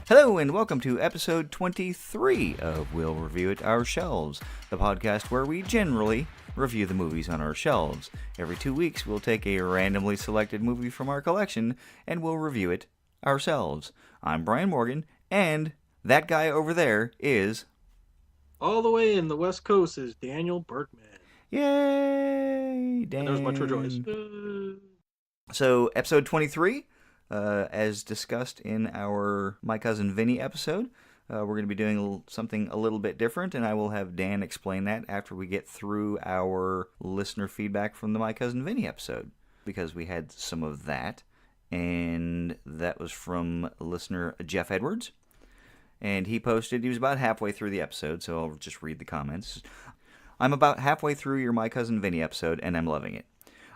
Hello and welcome to episode 23 of We'll Review It Ourselves, the podcast where we generally review the movies on our shelves. Every 2 weeks we'll take a randomly selected movie from our collection and we'll review it ourselves. I'm Brian Morgan, and that guy over there is... All the way in the West Coast is Daniel Bergman. Yay, Dan. And there's much rejoice. So, episode 23, as discussed in our My Cousin Vinny episode, we're going to be doing something a little bit different, and I will have Dan explain that after we get through our listener feedback from the My Cousin Vinny episode, because we had some of that, and that was from listener Jeff Edwards, and he posted, he was about halfway through the episode, so I'll just read the comments. I'm about halfway through your My Cousin Vinny episode, and I'm loving it.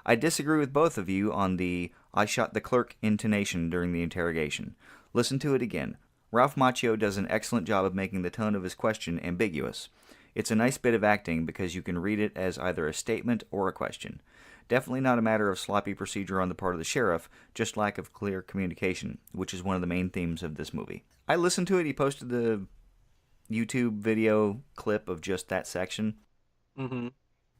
I disagree with both of you on the "I shot the clerk" intonation during the interrogation. Listen to it again. Ralph Macchio does an excellent job of making the tone of his question ambiguous. It's a nice bit of acting because you can read it as either a statement or a question. Definitely not a matter of sloppy procedure on the part of the sheriff, just lack of clear communication, which is one of the main themes of this movie. I listened to it. He posted the YouTube video clip of just that section. Mm-hmm.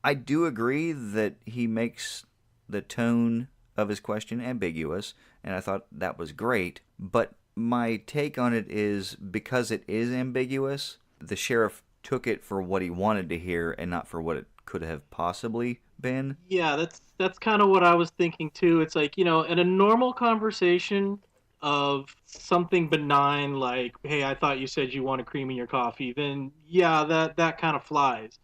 I do agree that he makes the tone of his question ambiguous, and I thought that was great, but my take on it is, because it is ambiguous, the sheriff took it for what he wanted to hear and not for what it could have possibly been. Yeah, that's kind of what I was thinking too. It's like, in a normal conversation of something benign like, hey, I thought you said you wanted cream in your coffee, then yeah, that kind of flies.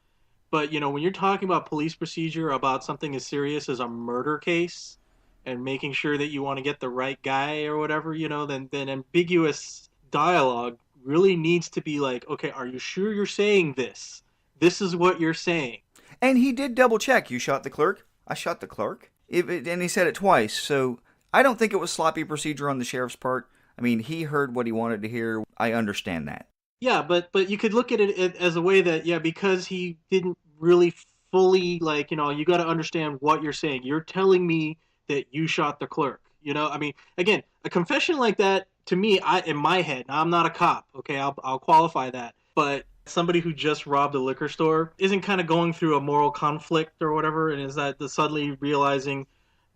But, when you're talking about police procedure about something as serious as a murder case and making sure that you want to get the right guy or whatever, then ambiguous dialogue really needs to be like, okay, are you sure you're saying this? This is what you're saying. And he did double check. You shot the clerk? I shot the clerk. And he said it twice, so I don't think it was sloppy procedure on the sheriff's part. I mean, he heard what he wanted to hear. I understand that. Yeah, but you could look at it as a way that, yeah, because he didn't really fully, like, you got to understand what you're saying. You're telling me that you shot the clerk. I mean, again, a confession like that, to me, in my head, now I'm not a cop, okay, I'll qualify that, but somebody who just robbed a liquor store isn't kind of going through a moral conflict or whatever, and is that the suddenly realizing,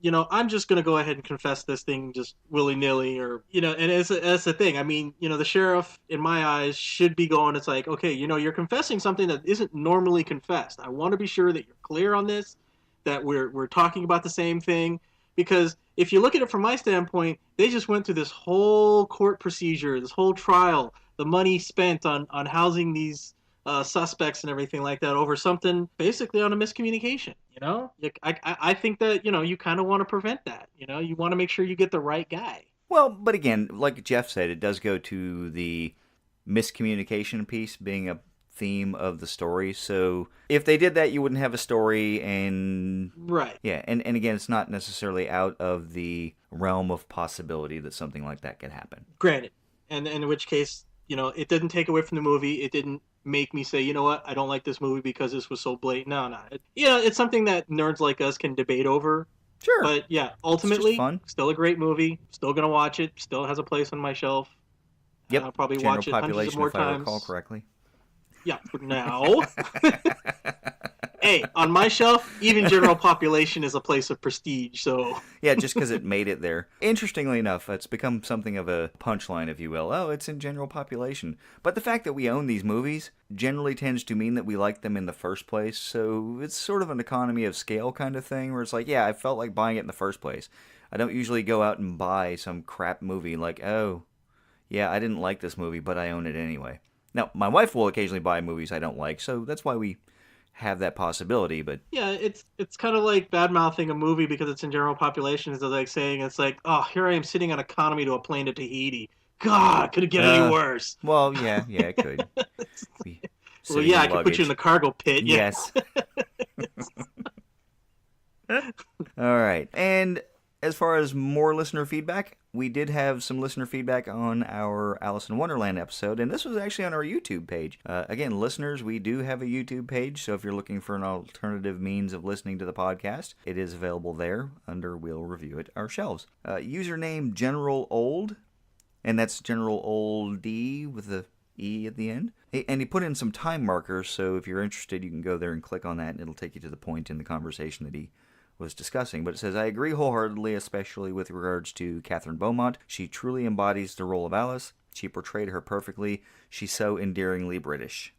I'm just going to go ahead and confess this thing just willy-nilly, or, and it's the thing. I mean, the sheriff, in my eyes, should be going, it's like, okay, you're confessing something that isn't normally confessed. I want to be sure that you're clear on this, that we're talking about the same thing, because if you look at it from my standpoint, they just went through this whole court procedure, this whole trial, the money spent on housing these suspects and everything like that over something basically on a miscommunication. I think that you kind of want to prevent that. You want to make sure you get the right guy. Well, but again, like Jeff said, it does go to the miscommunication piece being a theme of the story. So if they did that, you wouldn't have a story. And right. Yeah, and again, it's not necessarily out of the realm of possibility that something like that could happen. Granted, and in which case, it didn't take away from the movie. It didn't make me say, you know what, I don't like this movie because this was so blatant. No. It's something that nerds like us can debate over. Sure. But yeah, ultimately, still a great movie. Still gonna watch it. Still has a place on my shelf. Yep. I'll probably General watch it hundreds of more if I times. recall correctly. Yeah, for now. Hey, on my shelf, even general population is a place of prestige, so... Yeah, just because it made it there. Interestingly enough, it's become something of a punchline, if you will. Oh, it's in general population. But the fact that we own these movies generally tends to mean that we like them in the first place, so it's sort of an economy of scale kind of thing, where it's like, yeah, I felt like buying it in the first place. I don't usually go out and buy some crap movie like, oh, yeah, I didn't like this movie, but I own it anyway. Now, my wife will occasionally buy movies I don't like, so that's why we have that possibility, but... Yeah, it's kind of like bad-mouthing a movie because it's in general population. It's like saying, it's like, oh, here I am sitting on economy to a plane to Tahiti. God, could it get any worse? Well, yeah, it could. Well, yeah, I could put you in the cargo pit. Yeah. Yes. All right, and as far as more listener feedback, we did have some listener feedback on our Alice in Wonderland episode, and this was actually on our YouTube page. Again, listeners, we do have a YouTube page, so if you're looking for an alternative means of listening to the podcast, it is available there under We'll Review It Ourselves. Username General Old and that's General Old D with the E at the end. And he put in some time markers, so if you're interested, you can go there and click on that, and it'll take you to the point in the conversation that he was discussing. But it says, I agree wholeheartedly, especially with regards to Catherine Beaumont. She truly embodies the role of Alice. She portrayed her perfectly. She's so endearingly British.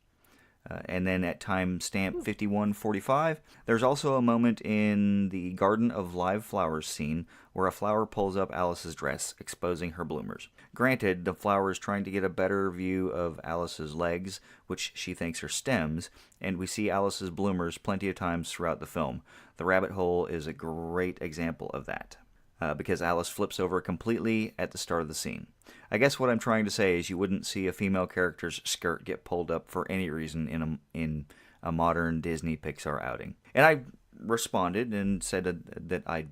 And then at time stamp 51:45, there's also a moment in the Garden of Live Flowers scene where a flower pulls up Alice's dress, exposing her bloomers. Granted, the flower is trying to get a better view of Alice's legs, which she thinks are stems, and we see Alice's bloomers plenty of times throughout the film. The rabbit hole is a great example of that. Because Alice flips over completely at the start of the scene. I guess what I'm trying to say is you wouldn't see a female character's skirt get pulled up for any reason in a modern Disney Pixar outing. And I responded and said that I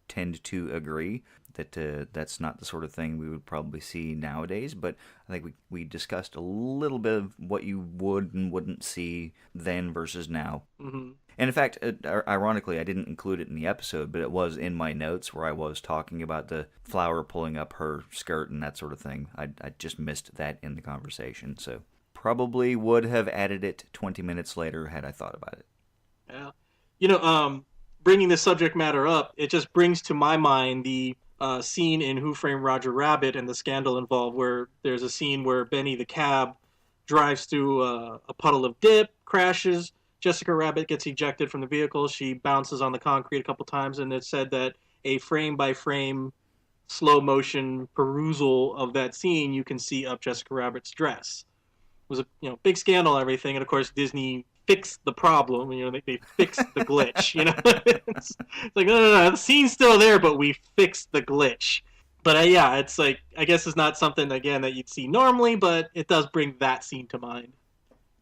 tend to agree that that's not the sort of thing we would probably see nowadays, but I think we discussed a little bit of what you would and wouldn't see then versus now. Mm-hmm. And in fact, ironically, I didn't include it in the episode, but it was in my notes where I was talking about the flower pulling up her skirt and that sort of thing. I just missed that in the conversation, so probably would have added it 20 minutes later had I thought about it. Yeah. Bringing this subject matter up, it just brings to my mind the scene in Who Framed Roger Rabbit and the scandal involved, where there's a scene where Benny the cab drives through a puddle of dip, crashes. Jessica Rabbit gets ejected from the vehicle. She bounces on the concrete a couple times, and it said that a frame-by-frame slow-motion perusal of that scene, you can see up Jessica Rabbit's dress. It was a big scandal and everything, and of course Disney fixed the problem. They fixed the glitch. It's like no, the scene's still there, but we fixed the glitch. But yeah, it's like I guess it's not something again that you'd see normally, but it does bring that scene to mind.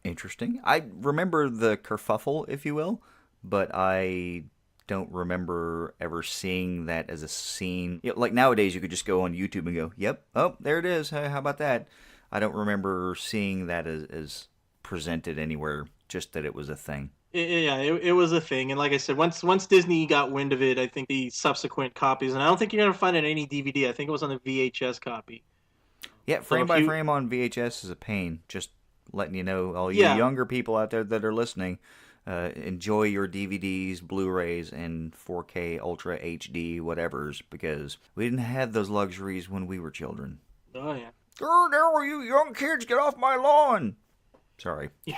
Interesting. I remember the kerfuffle, if you will, but I don't remember ever seeing that as a scene. Like nowadays, you could just go on YouTube and go, yep, oh, there it is. Hey, how about that? I don't remember seeing that as presented anywhere, just that it was a thing. It was a thing. And like I said, once Disney got wind of it, I think the subsequent copies, and I don't think you're going to find it on any DVD. I think it was on the VHS copy. Yeah, frame by frame on VHS is a pain. Just letting you know, all you younger people out there that are listening, enjoy your DVDs, Blu-rays, and 4K Ultra HD whatevers, because we didn't have those luxuries when we were children. Oh, yeah. Oh, there you young kids, get off my lawn! Sorry. Yeah.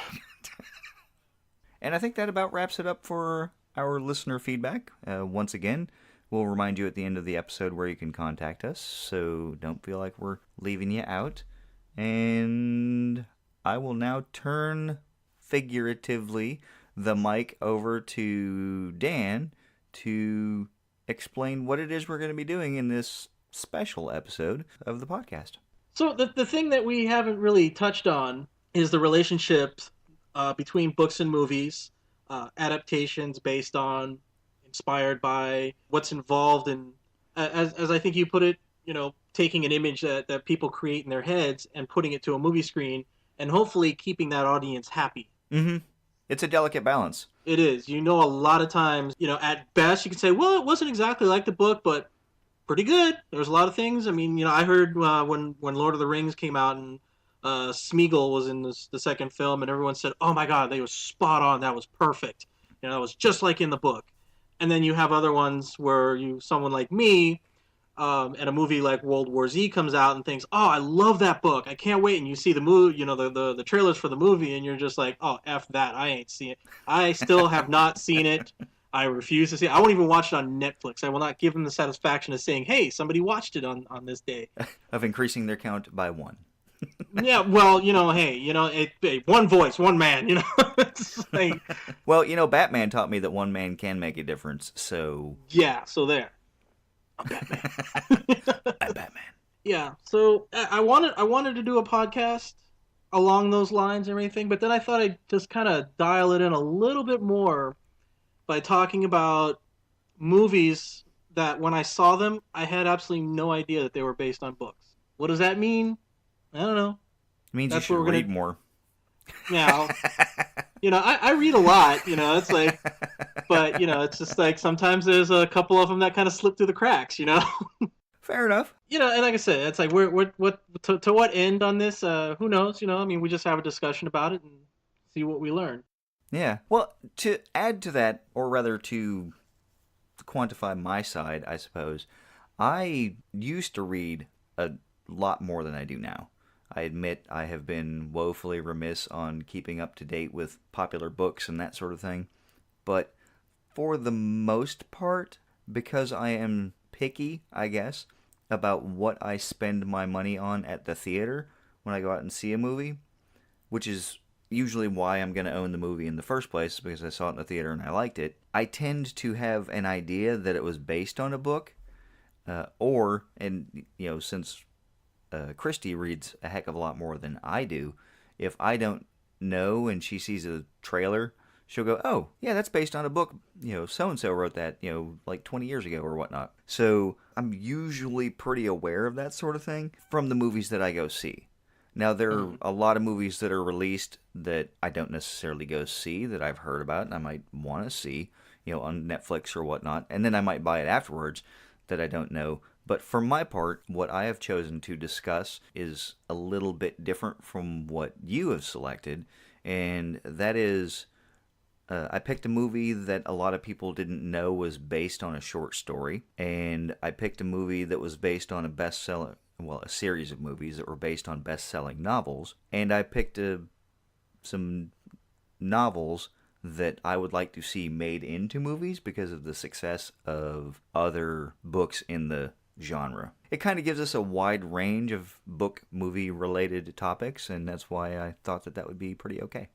And I think that about wraps it up for our listener feedback. Once again, we'll remind you at the end of the episode where you can contact us, so don't feel like we're leaving you out. And I will now turn, figuratively, the mic over to Dan to explain what it is we're going to be doing in this special episode of the podcast. So the thing that we haven't really touched on is the relationship between books and movies, adaptations based on, inspired by, what's involved in, as I think you put it, taking an image that people create in their heads and putting it to a movie screen, and hopefully keeping that audience happy. Mm-hmm. It's a delicate balance. It is. A lot of times, at best you can say, well, it wasn't exactly like the book, but pretty good. There's a lot of things. I mean, I heard when Lord of the Rings came out and Smeagol was in the second film, and everyone said, oh my God, they was spot on. That was perfect. That was just like in the book. And then you have other ones where someone like me, and a movie like World War Z comes out and thinks, oh, I love that book. I can't wait. And you see the movie, the trailers for the movie, and you're just like, oh, F that. I ain't seen it. I still have not seen it. I refuse to see it. I won't even watch it on Netflix. I will not give them the satisfaction of saying, hey, somebody watched it on this day. Of increasing their count by one. Yeah, well, hey, one voice, one man, It's like, well, Batman taught me that one man can make a difference, so... Yeah, so there. I'm Batman. I'm Batman. Yeah, so I wanted to do a podcast along those lines and everything, but then I thought I'd just kind of dial it in a little bit more by talking about movies that when I saw them, I had absolutely no idea that they were based on books. What does that mean? I don't know. It means that's you should read more. Yeah, I read a lot, it's like, but, it's just like sometimes there's a couple of them that kind of slip through the cracks, Fair enough. And like I said, it's like what to what end on this? Who knows? I mean, we just have a discussion about it and see what we learn. Yeah. Well, to add to that, or rather to quantify my side, I suppose, I used to read a lot more than I do now. I admit I have been woefully remiss on keeping up to date with popular books and that sort of thing. But for the most part, because I am picky, I guess, about what I spend my money on at the theater when I go out and see a movie, which is usually why I'm going to own the movie in the first place, because I saw it in the theater and I liked it. I tend to have an idea that it was based on a book, since Christy reads a heck of a lot more than I do, if I don't know and she sees a trailer, she'll go, "Oh, yeah, that's based on a book. So and so wrote that. Like 20 years ago or whatnot." So I'm usually pretty aware of that sort of thing from the movies that I go see. Now, there are a lot of movies that are released that I don't necessarily go see that I've heard about and I might want to see, on Netflix or whatnot, and then I might buy it afterwards that I don't know. But for my part, what I have chosen to discuss is a little bit different from what you have selected, and that is I picked a movie that a lot of people didn't know was based on a short story, and I picked a movie that was based on a series of movies that were based on best-selling novels, and I picked some novels that I would like to see made into movies because of the success of other books in the genre. It kind of gives us a wide range of book movie related topics, and that's why I thought that would be pretty okay.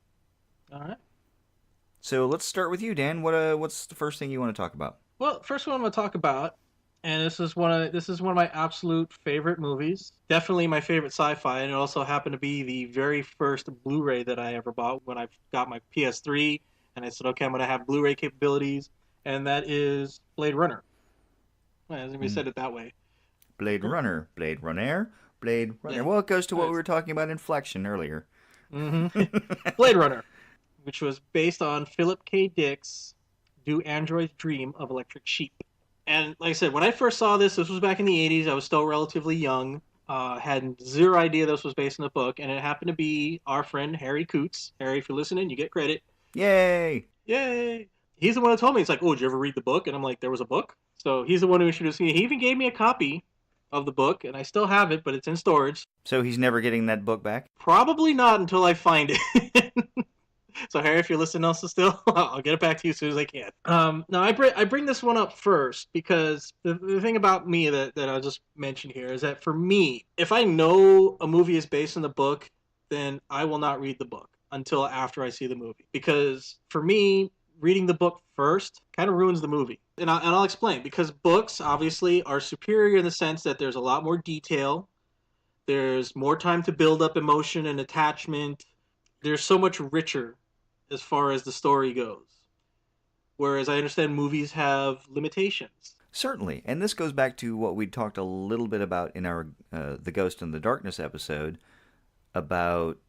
All right. So let's start with you, Dan. What's the first thing you want to talk about? Well, first one I'm going to talk about, and this is one of my absolute favorite movies. Definitely my favorite sci-fi, and it also happened to be the very first Blu-ray that I ever bought when I got my PS3, and I said, okay, I'm going to have Blu-ray capabilities, and that is Blade Runner. Well, as we Mm. said it that way. Blade Runner, Blade Runner, Blade Runner. Well, it goes to what we were talking about inflection earlier. Mm-hmm. Blade Runner, which was based on Philip K. Dick's "Do Androids Dream of Electric Sheep?" And like I said, when I first saw this was back in the '80s. I was still relatively young. Had zero idea this was based on a book, and it happened to be our friend Harry Coots. Harry, if you're listening, you get credit. Yay! Yay! He's the one who told me. He's like, "Oh, did you ever read the book?" And I'm like, "There was a book." So he's the one who introduced me. He even gave me a copy of the book, and I still have it, but it's in storage. So he's never getting that book back? Probably not until I find it. So Harry, if you're listening also still, I'll get it back to you as soon as I can. Now I bring this one up first because the thing about me that I'll just mention here is that for me, if I know a movie is based on the book, then I will not read the book until after I see the movie. Because for me, reading the book first kind of ruins the movie. And I'll explain. Because books obviously are superior in the sense that there's a lot more detail. There's more time to build up emotion and attachment. There's so much richer as far as the story goes. Whereas I understand movies have limitations. Certainly, and this goes back to what we talked a little bit about in our The Ghost in the Darkness episode about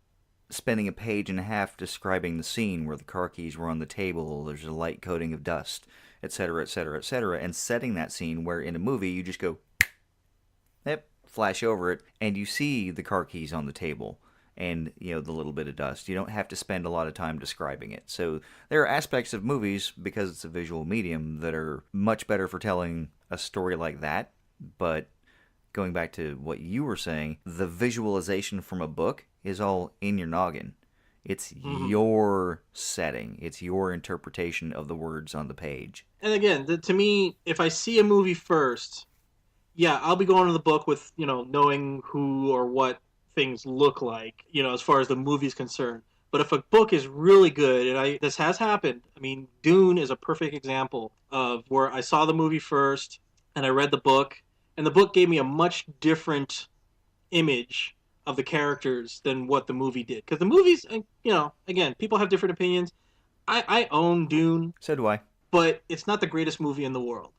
spending a page and a half describing the scene where the car keys were on the table, there's a light coating of dust, etc., etc., etc., and setting that scene where in a movie you just go, yep, flash over it, and you see the car keys on the table and the little bit of dust. You don't have to spend a lot of time describing it. So there are aspects of movies, because it's a visual medium, that are much better for telling a story like that. But going back to what you were saying, the visualization from a book is all in your noggin. It's your setting. It's your interpretation of the words on the page. And again, to me, if I see a movie first, yeah, I'll be going to the book with, knowing who or what things look like, as far as the movie's concerned. But if a book is really good, and this has happened, I mean, Dune is a perfect example of where I saw the movie first and I read the book, and the book gave me a much different image of the characters than what the movie did. Because the movies, again, people have different opinions. I own Dune. So do I. But it's not the greatest movie in the world.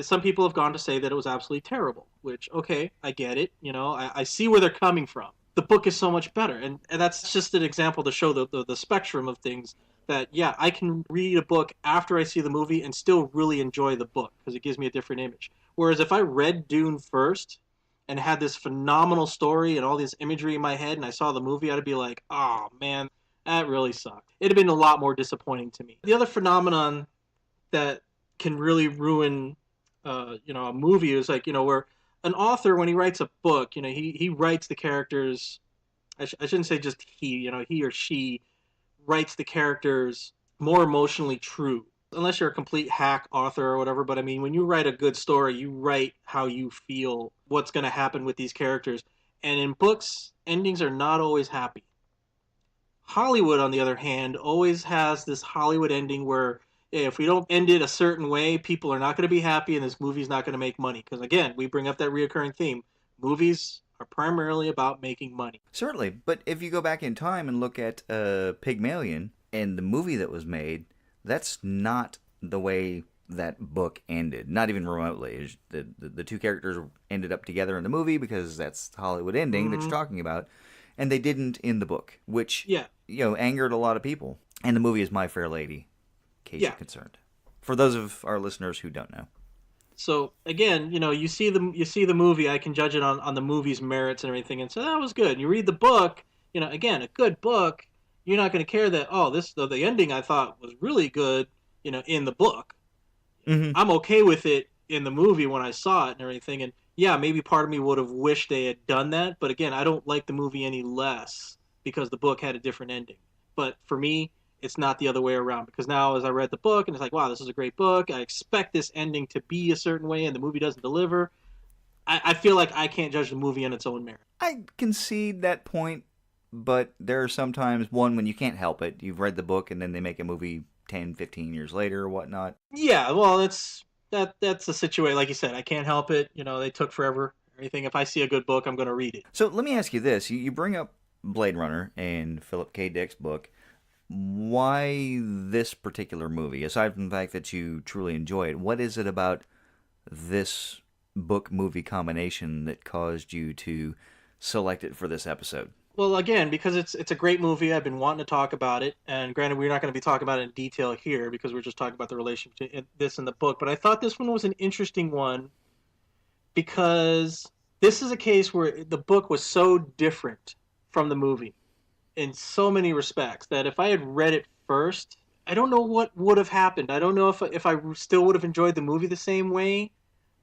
Some people have gone to say that it was absolutely terrible, which, okay, I get it. I see where they're coming from. The book is so much better. And that's just an example to show the spectrum of things that, yeah, I can read a book after I see the movie and still really enjoy the book because it gives me a different image. Whereas if I read Dune first and had this phenomenal story and all this imagery in my head and I saw the movie, I'd be like, oh man, that really sucked. It'd have been a lot more disappointing to me. The other phenomenon that can really ruin, a movie is like, where an author, when he writes a book, he writes the characters. I shouldn't say just he, he or she writes the characters more emotionally true. Unless you're a complete hack author or whatever, but I mean, when you write a good story, you write how you feel, what's going to happen with these characters. And in books, endings are not always happy. Hollywood, on the other hand, always has this Hollywood ending where if we don't end it a certain way, people are not going to be happy and this movie's not going to make money. Because again, we bring up that reoccurring theme. Movies are primarily about making money. Certainly, but if you go back in time and look at Pygmalion and the movie that was made, that's not the way that book ended. Not even remotely. The two characters ended up together in the movie because that's the Hollywood ending that you're talking about, and they didn't in the book, which angered a lot of people. And the movie is My Fair Lady, in case you're concerned. For those of our listeners who don't know. So again, you see the movie. I can judge it on the movie's merits and everything, and so that was good. You read the book, again, a good book. You're not going to care that the ending I thought was really good, in the book. Mm-hmm. I'm okay with it in the movie when I saw it and everything, and yeah, maybe part of me would have wished they had done that, but again, I don't like the movie any less because the book had a different ending. But for me, it's not the other way around because now as I read the book and it's like, wow, this is a great book. I expect this ending to be a certain way and the movie doesn't deliver. I feel like I can't judge the movie on its own merit. I concede that point, but there are sometimes, one, when you can't help it. You've read the book and then they make a movie 10, 15 years later or whatnot. Yeah, well, that's a situation. Like you said, I can't help it. They took forever. Everything. If I see a good book, I'm going to read it. So let me ask you this. You bring up Blade Runner and Philip K. Dick's book. Why this particular movie? Aside from the fact that you truly enjoy it, what is it about this book-movie combination that caused you to select it for this episode? Well, again, because it's a great movie. I've been wanting to talk about it, and granted, we're not going to be talking about it in detail here because we're just talking about the relationship between this and the book. But I thought this one was an interesting one because this is a case where the book was so different from the movie in so many respects that if I had read it first, I don't know what would have happened. I don't know if I still would have enjoyed the movie the same way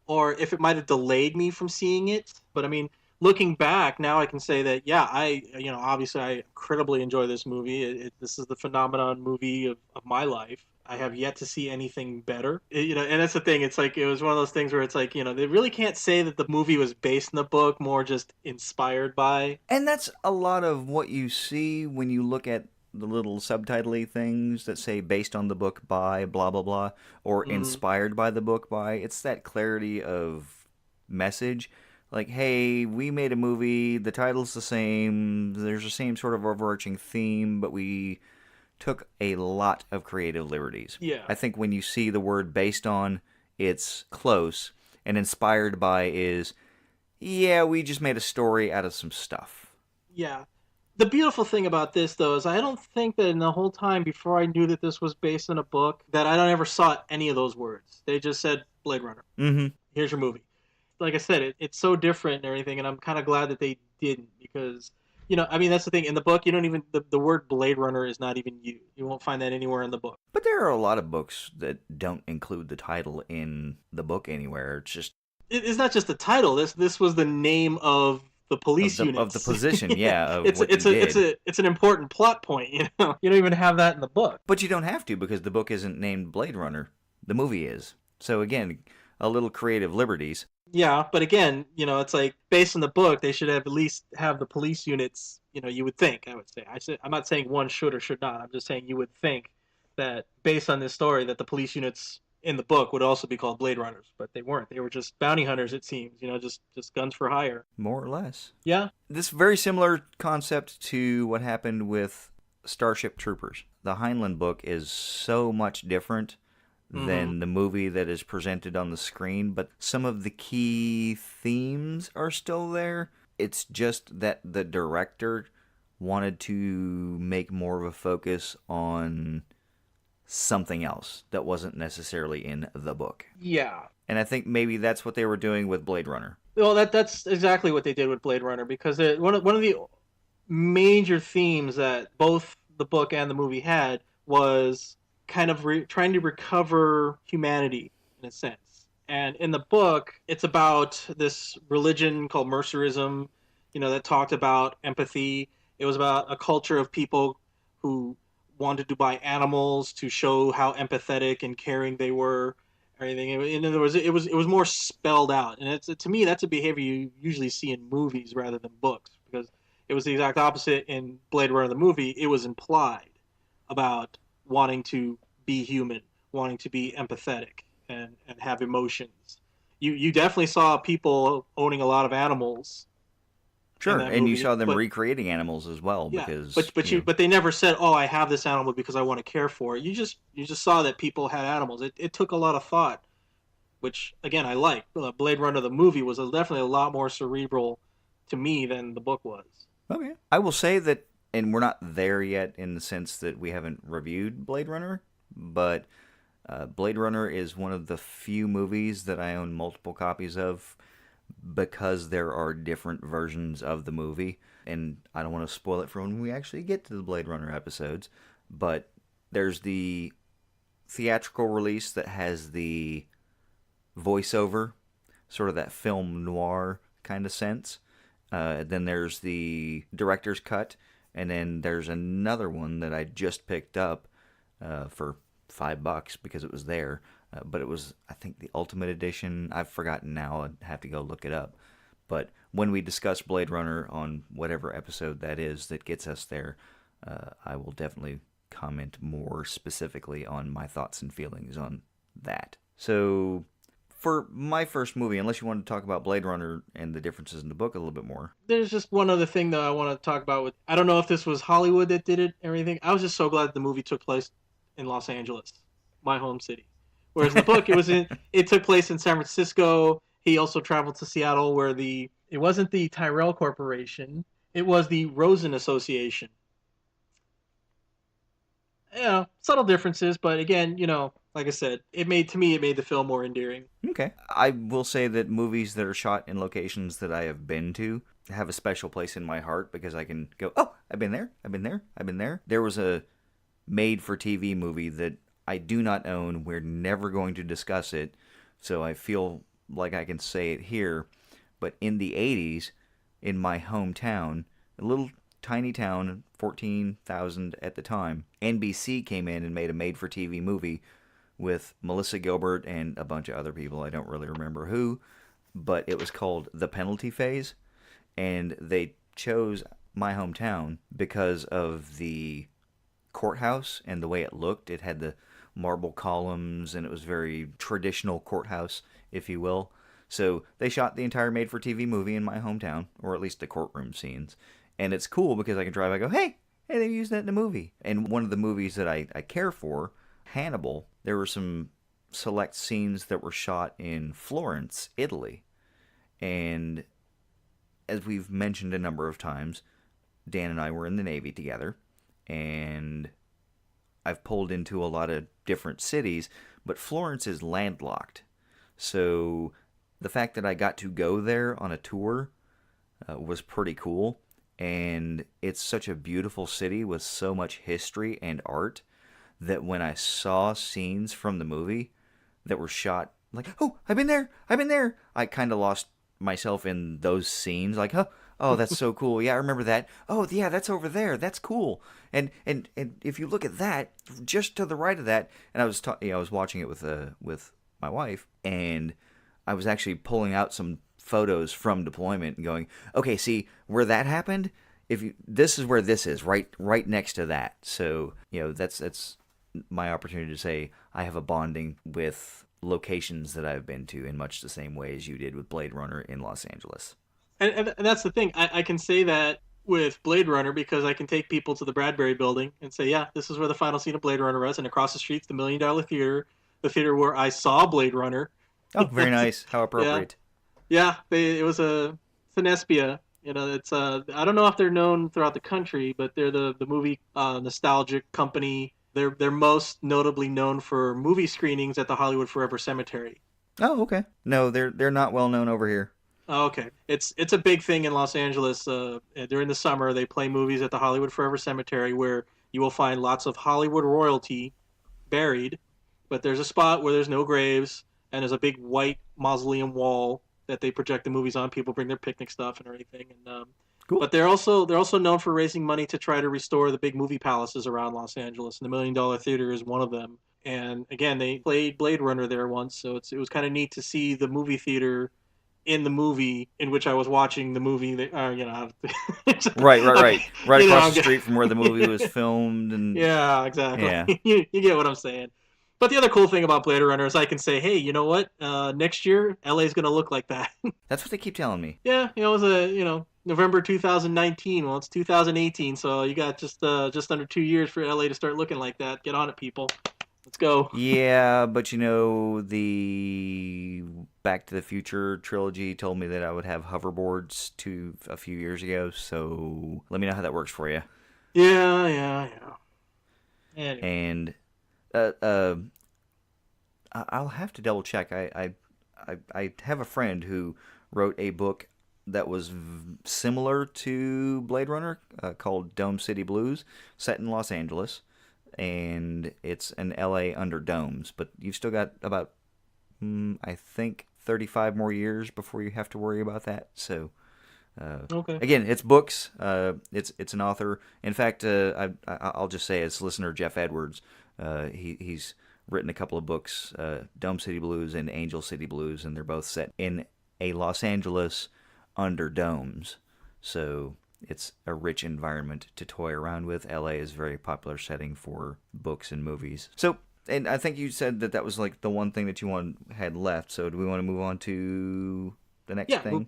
or if it might have delayed me from seeing it. But I mean, looking back now, I can say that yeah, obviously I incredibly enjoy this movie. This is the phenomenon movie of my life. I have yet to see anything better. And that's the thing. It's like it was one of those things where it's like they really can't say that the movie was based in the book, more just inspired by. And that's a lot of what you see when you look at the little subtitly things that say based on the book by blah blah blah or inspired by the book by. It's that clarity of message. Like, hey, we made a movie, the title's the same, there's the same sort of overarching theme, but we took a lot of creative liberties. Yeah. I think when you see the word based on, it's close, and inspired by is, yeah, we just made a story out of some stuff. Yeah. The beautiful thing about this, though, is I don't think that in the whole time before I knew that this was based on a book, that I don't ever saw any of those words. They just said Blade Runner. Mm-hmm. Here's your movie. Like I said, it's so different and everything, and I'm kind of glad that they didn't because, I mean, that's the thing. In the book, you don't even, the word Blade Runner is not even used. You won't find that anywhere in the book. But there are a lot of books that don't include the title in the book anywhere. It's just... It's not just the title. This was the name of the police unit of the position, yeah. Of it's an important plot point. You don't even have that in the book. But you don't have to because the book isn't named Blade Runner. The movie is. So again, a little creative liberties. Yeah, but again, it's like based on the book, they should have at least have the police units. You would think. I would say. I'm not saying one should or should not. I'm just saying you would think that based on this story that the police units in the book would also be called Blade Runners, but they weren't. They were just bounty hunters, it seems. Just guns for hire. More or less. Yeah. This very similar concept to what happened with Starship Troopers. The Heinlein book is so much different than the movie that is presented on the screen, but some of the key themes are still there. It's just that the director wanted to make more of a focus on something else that wasn't necessarily in the book. Yeah. And I think maybe that's what they were doing with Blade Runner. Well, that's exactly what they did with Blade Runner, because one of the major themes that both the book and the movie had was kind of trying to recover humanity in a sense. And in the book, it's about this religion called Mercerism, that talked about empathy. It was about a culture of people who wanted to buy animals to show how empathetic and caring they were. Everything. In other words, it was more spelled out, and it's to me that's a behavior you usually see in movies rather than books, because it was the exact opposite in Blade Runner the movie. It was implied about wanting to be human, wanting to be empathetic, and have emotions. You definitely saw people owning a lot of animals in Sure, that and you movie, saw them but recreating animals as well yeah, because, but they never said, "Oh, I have this animal because I want to care for it." You just saw that people had animals. It took a lot of thought, which again I like. Blade Runner the movie was definitely a lot more cerebral to me than the book was. okay. I will say that, and we're not there yet in the sense that we haven't reviewed Blade Runner, but Blade Runner is one of the few movies that I own multiple copies of because there are different versions of the movie. And I don't want to spoil it for when we actually get to the Blade Runner episodes, but there's the theatrical release that has the voiceover, sort of that film noir kind of sense. Then there's the director's cut, and then there's another one that I just picked up for $5 because it was there. But it was, I think, the Ultimate Edition. I've forgotten now. I'd have to go look it up. But when we discuss Blade Runner on whatever episode that is that gets us there, I will definitely comment more specifically on my thoughts and feelings on that. So, for my first movie, unless you want to talk about Blade Runner and the differences in the book a little bit more. There's just one other thing that I want to talk about. I don't know if this was Hollywood that did it or anything. I was just so glad the movie took place in Los Angeles, my home city. Whereas in the book, it took place in San Francisco. He also traveled to Seattle, where it wasn't the Tyrell Corporation, it was the Rosen Association. Subtle differences, but again, like I said, it made the film more endearing. Okay. I will say that movies that are shot in locations that I have been to have a special place in my heart because I can go, oh, I've been there, I've been there, I've been there. There was a made for TV movie that I do not own. We're never going to discuss it, so I feel like I can say it here. But in the 80s, in my hometown, a little tiny town, 14,000 at the time, NBC came in and made a made for TV movie with Melissa Gilbert and a bunch of other people. I don't really remember who, but it was called The Penalty Phase, and they chose my hometown because of the courthouse and the way it looked. It had the marble columns, and it was very traditional courthouse, if you will. So they shot the entire made-for-TV movie in my hometown, or at least the courtroom scenes. And it's cool because I can drive, I go, hey, they used that in the movie. And one of the movies that I care for, Hannibal, there were some select scenes that were shot in Florence, Italy. And as we've mentioned a number of times, Dan and I were in the Navy together, and I've pulled into a lot of different cities, but Florence is landlocked. So the fact that I got to go there on a tour was pretty cool. And it's such a beautiful city with so much history and art that when I saw scenes from the movie that were shot, like, oh, I've been there, I've been there, I kind of lost myself in those scenes. Like, oh, that's so cool. Yeah, I remember that. Oh, yeah, that's over there. That's cool. And if you look at that, just to the right of that, and I was watching it with my wife, and I was actually pulling out some photos from deployment and going, okay, see where that happened? This is where this is, right next to that. So, that's my opportunity to say I have a bonding with locations that I've been to in much the same way as you did with Blade Runner in Los Angeles. And that's the thing. I can say that with Blade Runner because I can take people to the Bradbury building and say, yeah, this is where the final scene of Blade Runner was. And across the street's the $1 Million Theater, the theater where I saw Blade Runner. Oh, very nice. How Yeah. appropriate. Yeah. It was a Cinespia. I don't know if they're known throughout the country, but they're the movie nostalgic company They're most notably known for movie screenings at the Hollywood Forever Cemetery. Oh, okay. No, they're not well known over here. Oh, okay, it's a big thing in Los Angeles. During the summer, they play movies at the Hollywood Forever Cemetery, where you will find lots of Hollywood royalty buried, but there's a spot where there's no graves, and there's a big white mausoleum wall that they project the movies on. People bring their picnic stuff and everything, and Cool. but they're also known for raising money to try to restore the big movie palaces around Los Angeles, and the $1 Million Theater is one of them. And again, they played Blade Runner there once, so it was kind of neat to see the movie theater in the movie in which I was watching the movie. That, Right, right, right. okay, Right you know, across I'm the street from where the movie was filmed, and yeah, exactly. yeah, You get what I'm saying. But the other cool thing about Blade Runner is I can say, hey, you know what? Next year, LA is going to look like that. that's what they keep telling me. Yeah, it was November 2019. Well, it's 2018, so you got just under 2 years for LA to start looking like that. Get on it, people. Let's go. Yeah, but the Back to the Future trilogy told me that I would have hoverboards to a few years ago, so let me know how that works for you. Yeah, yeah, yeah. Anyway. And uh, uh, I'll have to double check. I have a friend who wrote a book that was similar to Blade Runner called Dome City Blues, set in Los Angeles, and it's an LA under domes. But you've still got about, I think, 35 more years before you have to worry about that. So. Okay. Again, it's books. It's an author. In fact, I'll just say it's listener Jeff Edwards. He's written a couple of books, Dome City Blues and Angel City Blues, and they're both set in a Los Angeles under domes. So it's a rich environment to toy around with. LA is a very popular setting for books and movies. So, and I think you said that that was like the one thing that you had left. So do we want to move on to the next Yeah, thing?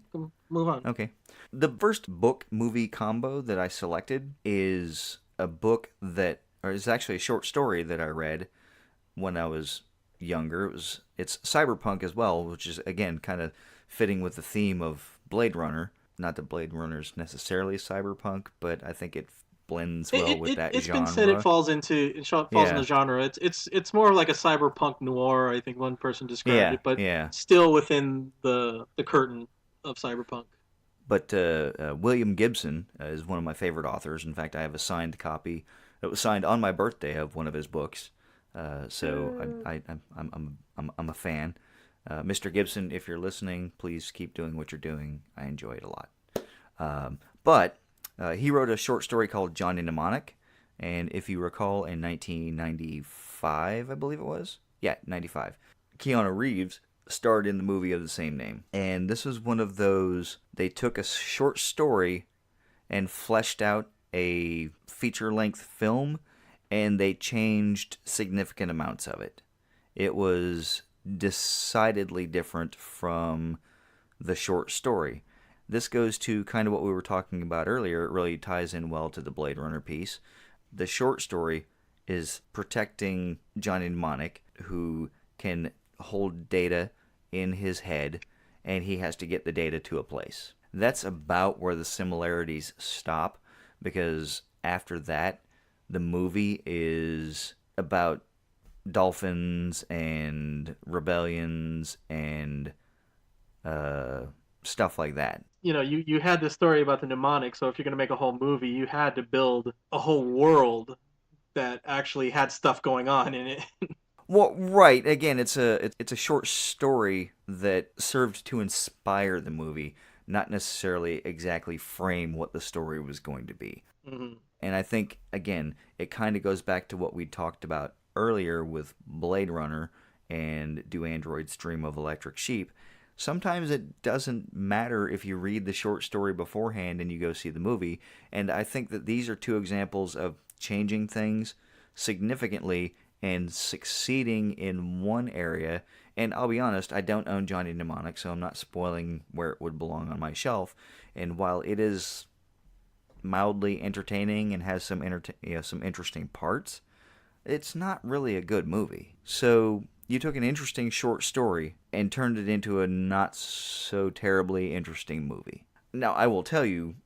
move on. Okay. The first book movie combo that I selected is a book that, or it's actually a short story that I read when I was younger. It's cyberpunk as well, which is again kind of fitting with the theme of Blade Runner. Not that Blade Runner is necessarily cyberpunk, but I think it blends well with that It's been said it genre. falls in Yeah, the genre. It's more like a cyberpunk noir. I think one person described yeah, it, but yeah. still within the curtain of cyberpunk. But William Gibson is one of my favorite authors. In fact, I have a signed copy that was signed on my birthday of one of his books. So I'm a fan. Mr. Gibson, if you're listening, please keep doing what you're doing. I enjoy it a lot. But he wrote a short story called Johnny Mnemonic, and if you recall, in 1995, I believe it was, yeah, 95, Keanu Reeves starred in the movie of the same name. And this was one of those, they took a short story and fleshed out a feature-length film, and they changed significant amounts of it. It was decidedly different from the short story. This goes to kind of what we were talking about earlier. It really ties in well to the Blade Runner piece. The short story is protecting Johnny Mnemonic, who can hold data in his head, and he has to get the data to a place. That's about where the similarities stop, because after that, the movie is about dolphins and rebellions and stuff like that. You had this story about the mnemonic, so if you're going to make a whole movie, you had to build a whole world that actually had stuff going on in it. Well, right. Again, it's a short story that served to inspire the movie, not necessarily exactly frame what the story was going to be. Hmm. And I think again, it kind of goes back to what we talked about earlier with Blade Runner and Do Androids Dream of Electric Sheep. Sometimes it doesn't matter if you read the short story beforehand and you go see the movie. And I think that these are two examples of changing things significantly and succeeding in one area. And I'll be honest, I don't own Johnny Mnemonic, so I'm not spoiling where it would belong on my shelf. And while it is mildly entertaining and has some interesting parts, it's not really a good movie. So you took an interesting short story and turned it into a not so terribly interesting movie. Now, I will tell you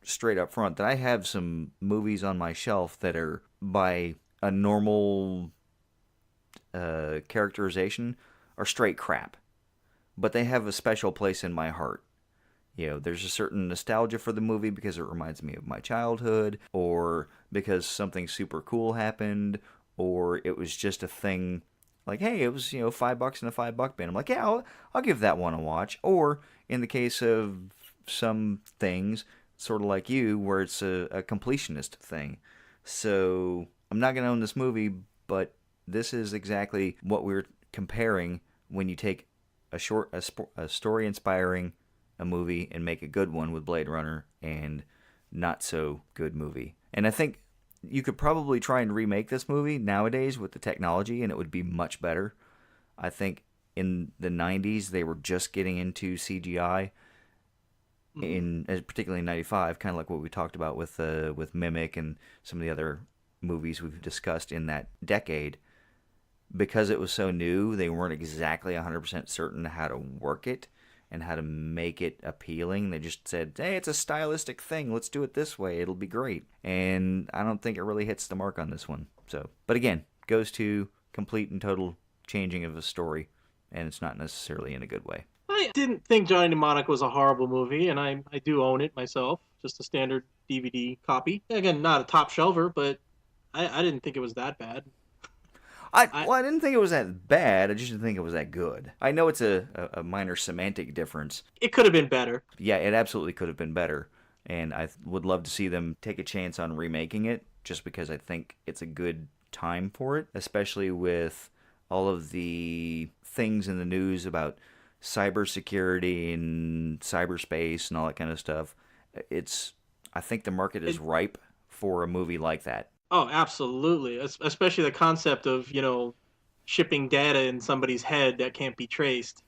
straight up front that I have some movies on my shelf that are by a normal characterization are straight crap. But they have a special place in my heart. There's a certain nostalgia for the movie because it reminds me of my childhood, or because something super cool happened, or it was just a thing like, hey, it was, $5 in a $5 bin. I'm like, yeah, I'll give that one a watch. Or in the case of some things, sort of like you, where it's a completionist thing. So I'm not going to own this movie, but this is exactly what we're comparing when you take a story inspiring a movie and make a good one with Blade Runner and not so good movie. And I think you could probably try and remake this movie nowadays with the technology and it would be much better. I think in the 90s they were just getting into CGI Mm-hmm. particularly in 95, kind of like what we talked about with Mimic and some of the other movies we've discussed in that decade. Because it was so new, they weren't exactly 100% certain how to work it and how to make it appealing. They just said, hey, it's a stylistic thing. Let's do it this way. It'll be great. And I don't think it really hits the mark on this one. So, but again, goes to complete and total changing of a story, and it's not necessarily in a good way. I didn't think Johnny Mnemonic was a horrible movie, and I do own it myself, just a standard DVD copy. Again, not a top shelver, but I didn't think it was that bad. I I didn't think it was that bad. I just didn't think it was that good. I know it's a minor semantic difference. It could have been better. Yeah, it absolutely could have been better. And I would love to see them take a chance on remaking it just because I think it's a good time for it, especially with all of the things in the news about cybersecurity and cyberspace and all that kind of stuff. It's I think the market is It, ripe for a movie like that. oh, absolutely. Especially the concept of shipping data in somebody's head that can't be traced.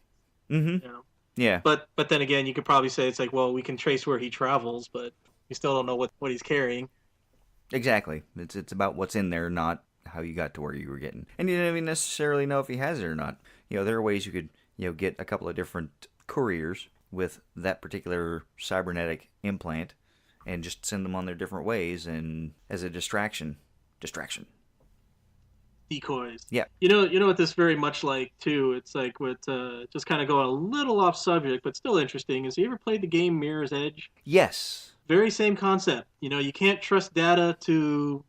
Mhm. You know, Yeah. but then again, you could probably say it's like, well, we can trace where he travels, but we still don't know what he's carrying. Exactly. It's about what's in there, not how you got to where you were getting. And you don't even necessarily know if he has it or not. There are ways you could, get a couple of different couriers with that particular cybernetic implant and just send them on their different ways and as a distraction. Decoys. Yeah. You know what this very much like too. It's like what just kind of going a little off subject, but still interesting. Is you ever played the game Mirror's Edge? Yes. Very same concept. You can't trust data to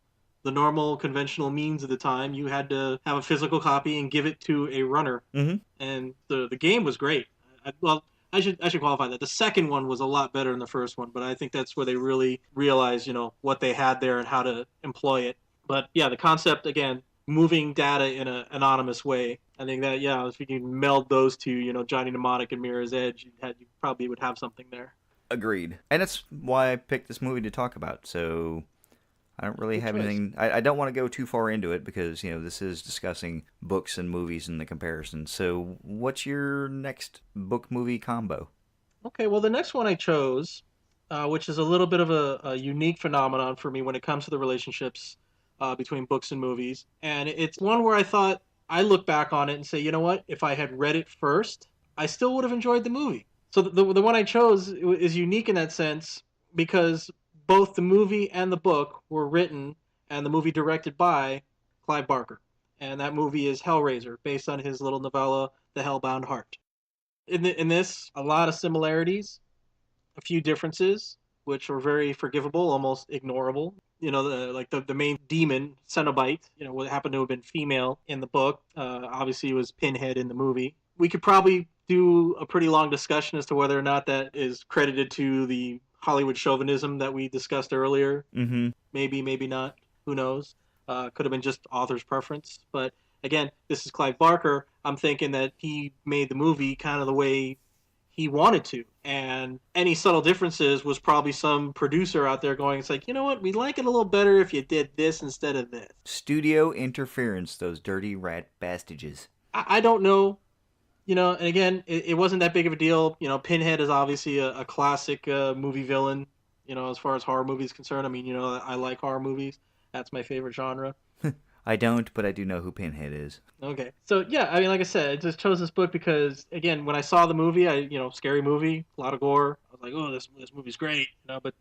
the normal conventional means of the time. You had to have a physical copy and give it to a runner, Mhm. and the game was great. Well, I should qualify that. The second one was a lot better than the first one, but I think that's where they really realized what they had there and how to employ it. But yeah, the concept again, moving data in an anonymous way. I think that yeah, if you can meld those two, Johnny Mnemonic and Mirror's Edge, you probably would have something there. Agreed. And that's why I picked this movie to talk about. So I don't really Good have choice. anything. I don't want to go too far into it because, this is discussing books and movies and the comparison. So, what's your next book movie combo? Okay, well, the next one I chose, which is a little bit of a unique phenomenon for me when it comes to the relationships between books and movies. And it's one where I thought I look back on it and say, you know what? If I had read it first, I still would have enjoyed the movie. So the one I chose is unique in that sense because both the movie and the book were written and the movie directed by Clive Barker. And that movie is Hellraiser, based on his little novella, The Hellbound Heart. In this, a lot of similarities, a few differences, which were very forgivable, almost ignorable. The main demon, Cenobite, what happened to have been female in the book, obviously was Pinhead in the movie. We could probably do a pretty long discussion as to whether or not that is credited to the Hollywood chauvinism that we discussed earlier. Mm-hmm. Maybe, maybe not. Who knows? Could have been just author's preference. But again, this is Clive Barker. I'm thinking that he made the movie kind of the way he wanted to. And any subtle differences was probably some producer out there going, it's like, you know what? We'd like it a little better if you did this instead of this. Studio interference, those dirty rat bastages. I don't know. And again, it wasn't that big of a deal. Pinhead is obviously a classic movie villain, as far as horror movies concerned. I mean, I like horror movies. That's my favorite genre. I don't, but I do know who Pinhead is. Okay. So yeah, I mean, like I said, I just chose this book because again, when I saw the movie, scary movie, a lot of gore. I was like, oh, this movie's great, But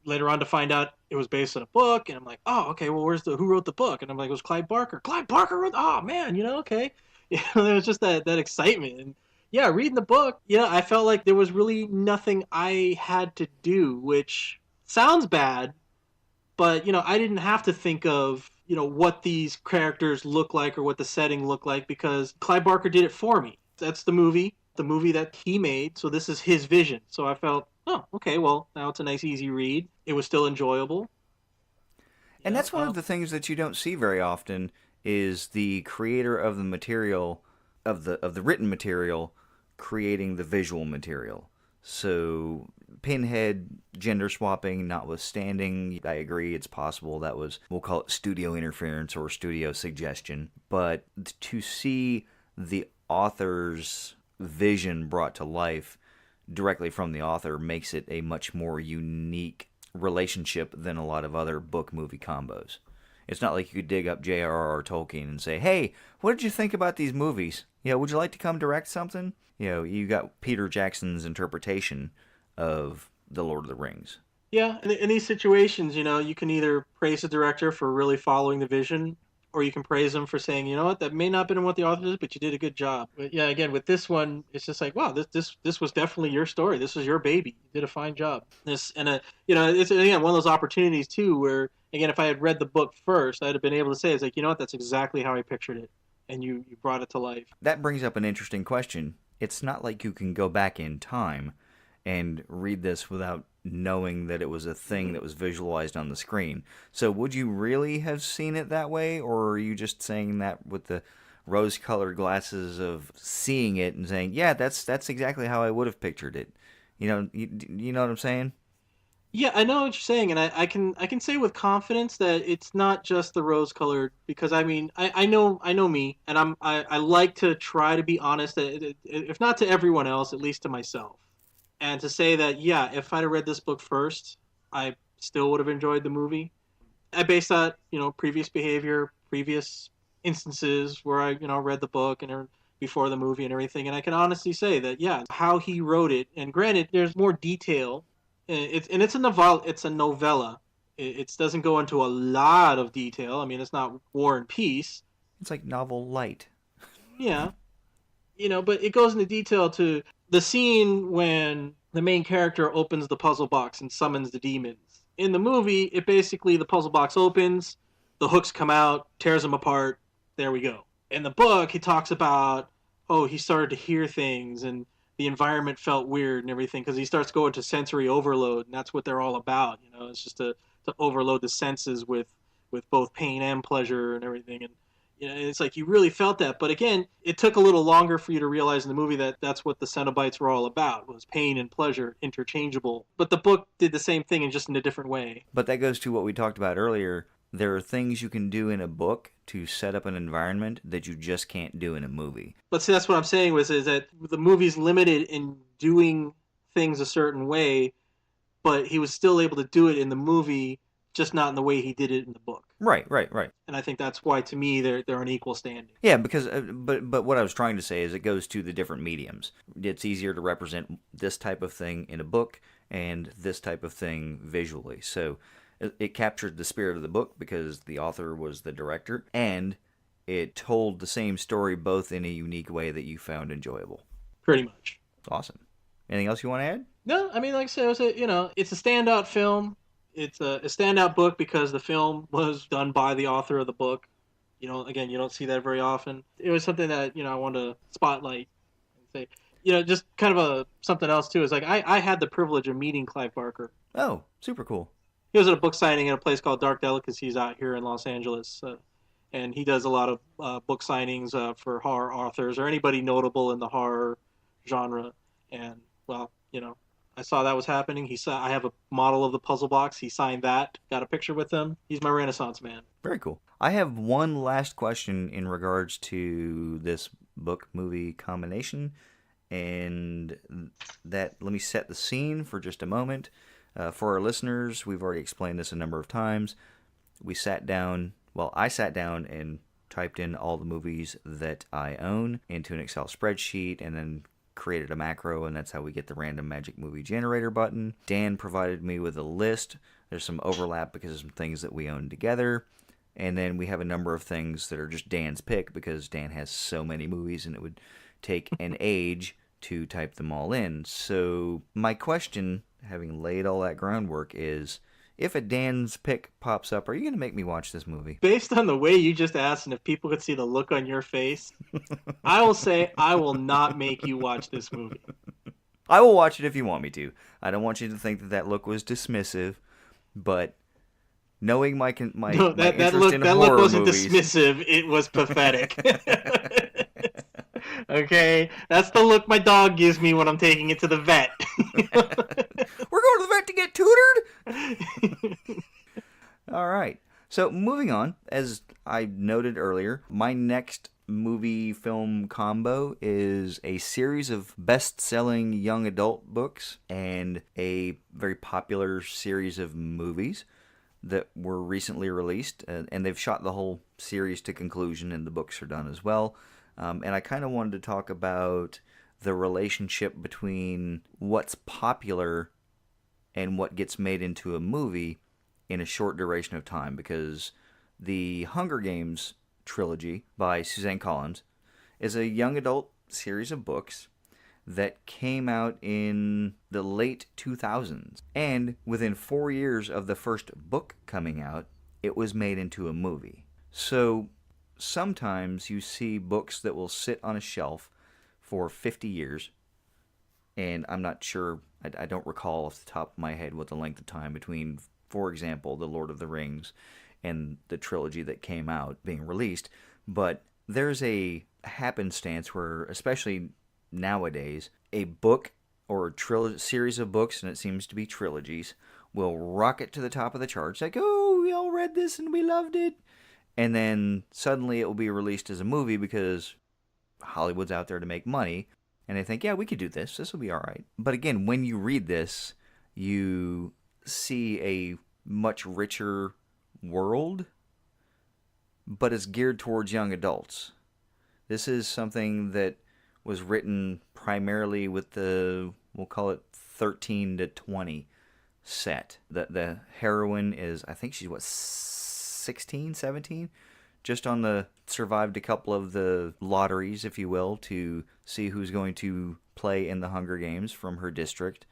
later on to find out it was based on a book, and I'm like, oh, okay, well, who wrote the book? And I'm like, it was Clive Barker. Clive Barker wrote. Oh man, okay. There was just that excitement, and yeah, reading the book, I felt like there was really nothing I had to do, which sounds bad, but I didn't have to think of what these characters look like or what the setting looked like because Clive Barker did it for me. That's the movie that he made, so this is his vision. So I felt, oh, okay, well, now it's a nice easy read. It was still enjoyable. And that's one of the things that you don't see very often is the creator of the material, of the written material, creating the visual material. So Pinhead gender swapping notwithstanding, I agree it's possible that was, we'll call it studio interference or studio suggestion. But to see the author's vision brought to life directly from the author makes it a much more unique relationship than a lot of other book movie combos. It's not like you could dig up J.R.R. Tolkien and say, hey, what did you think about these movies? Would you like to come direct something? You got Peter Jackson's interpretation of The Lord of the Rings. Yeah, in these situations, you can either praise the director for really following the vision, or you can praise them for saying, you know what, that may not have been what the author did, but you did a good job. But yeah, again, with this one, it's just like, wow, this was definitely your story. This was your baby. You did a fine job. It's again one of those opportunities too, where again, if I had read the book first, I'd have been able to say, it's like, you know what, that's exactly how I pictured it, and you brought it to life. That brings up an interesting question. It's not like you can go back in time and read this without knowing that it was a thing that was visualized on the screen. So would you really have seen it that way, or are you just saying that with the rose-colored glasses of seeing it and saying, yeah, that's exactly how I would have pictured it? You know what I'm saying? Yeah, I know what you're saying, and I can say with confidence that it's not just the rose colored because I mean I know me, and I like to try to be honest, if not to everyone else, at least to myself, and to say that yeah, if I'd have read this book first, I still would have enjoyed the movie. I base that previous behavior, previous instances where I read the book and before the movie and everything, and I can honestly say that yeah, how he wrote it, and granted, there's more detail. It's a novella. It's a novella. It doesn't go into a lot of detail. I mean, it's not War and Peace. It's like novel light. Yeah, but it goes into detail to the scene when the main character opens the puzzle box and summons the demons. In the movie, it basically the puzzle box opens, the hooks come out, tears them apart. There we go. In the book, he talks about he started to hear things and the environment felt weird and everything because he starts going to sensory overload, and that's what they're all about. It's just to overload the senses with both pain and pleasure and everything. And it's like you really felt that. But again, it took a little longer for you to realize in the movie that that's what the Cenobites were all about, was pain and pleasure interchangeable. But the book did the same thing and just in a different way. But that goes to what we talked about earlier. There are things you can do in a book to set up an environment that you just can't do in a movie. But see, that's what I'm saying is that the movie's limited in doing things a certain way, but he was still able to do it in the movie, just not in the way he did it in the book. Right. And I think that's why, to me, they're an equal standing. Yeah, because but what I was trying to say is it goes to the different mediums. It's easier to represent this type of thing in a book and this type of thing visually. So it captured the spirit of the book because the author was the director, and it told the same story both in a unique way that you found enjoyable. Pretty much. Awesome. Anything else you want to add? No, I mean, like I said, it's a standout film. It's a standout book because the film was done by the author of the book. Again, you don't see that very often. It was something that I wanted to spotlight and say, just kind of something else too. Is like I had the privilege of meeting Clive Barker. Oh, super cool. He was at a book signing at a place called Dark Delicacies out here in Los Angeles, and he does a lot of book signings for horror authors or anybody notable in the horror genre. And well, I saw that was happening. I have a model of the puzzle box. He signed that. Got a picture with him. He's my Renaissance man. Very cool. I have one last question in regards to this book movie combination, and that let me set the scene for just a moment. For our listeners, we've already explained this a number of times. I sat down and typed in all the movies that I own into an Excel spreadsheet, and then created a macro, and that's how we get the random magic movie generator button. Dan provided me with a list. There's some overlap because of some things that we own together. And then we have a number of things that are just Dan's pick because Dan has so many movies and it would take an age to type them all in. So my question, having laid all that groundwork, is if a Dan's pick pops up, are you going to make me watch this movie? Based on the way you just asked and if people could see the look on your face, I will say I will not make you watch this movie. I will watch it if you want me to. I don't want you to think that that look was dismissive, but knowing my interest in horror movies... That look wasn't dismissive, it was pathetic. Okay? That's the look my dog gives me when I'm taking it to the vet. We're going to the vet to get tutored? All right. So moving on, as I noted earlier, my next movie film combo is a series of best-selling young adult books and a very popular series of movies that were recently released, and they've shot the whole series to conclusion, and the books are done as well. And I kind of wanted to talk about the relationship between what's popular and what gets made into a movie in a short duration of time, because the Hunger Games trilogy by Suzanne Collins is a young adult series of books that came out in the late 2000s. And within 4 years of the first book coming out, it was made into a movie. So sometimes you see books that will sit on a shelf for 50 years, and I'm not sure, I don't recall off the top of my head what the length of time between, for example, The Lord of the Rings and the trilogy that came out being released, but there's a happenstance where, especially nowadays, a book or a series of books, and it seems to be trilogies, will rocket to the top of the charts, like, oh, we all read this and we loved it, and then suddenly it will be released as a movie because Hollywood's out there to make money, and they think, yeah, we could do this, this will be all right. But again, when you read this, you see a much richer world, but it's geared towards young adults. This is something that was written primarily with the, we'll call it 13 to 20 set. The heroine is, I think she's 16, 17? Just survived a couple of the lotteries, if you will, to see who's going to play in the Hunger Games from her district.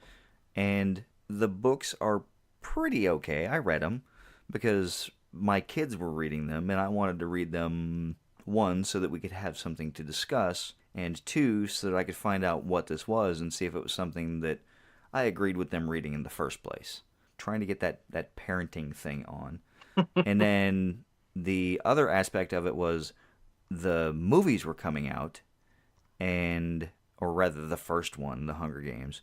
And the books are pretty okay. I read them because my kids were reading them, and I wanted to read them, one, so that we could have something to discuss, and two, so that I could find out what this was and see if it was something that I agreed with them reading in the first place. Trying to get that parenting thing on. And then the other aspect of it was the movies were coming out, or rather the first one, The Hunger Games,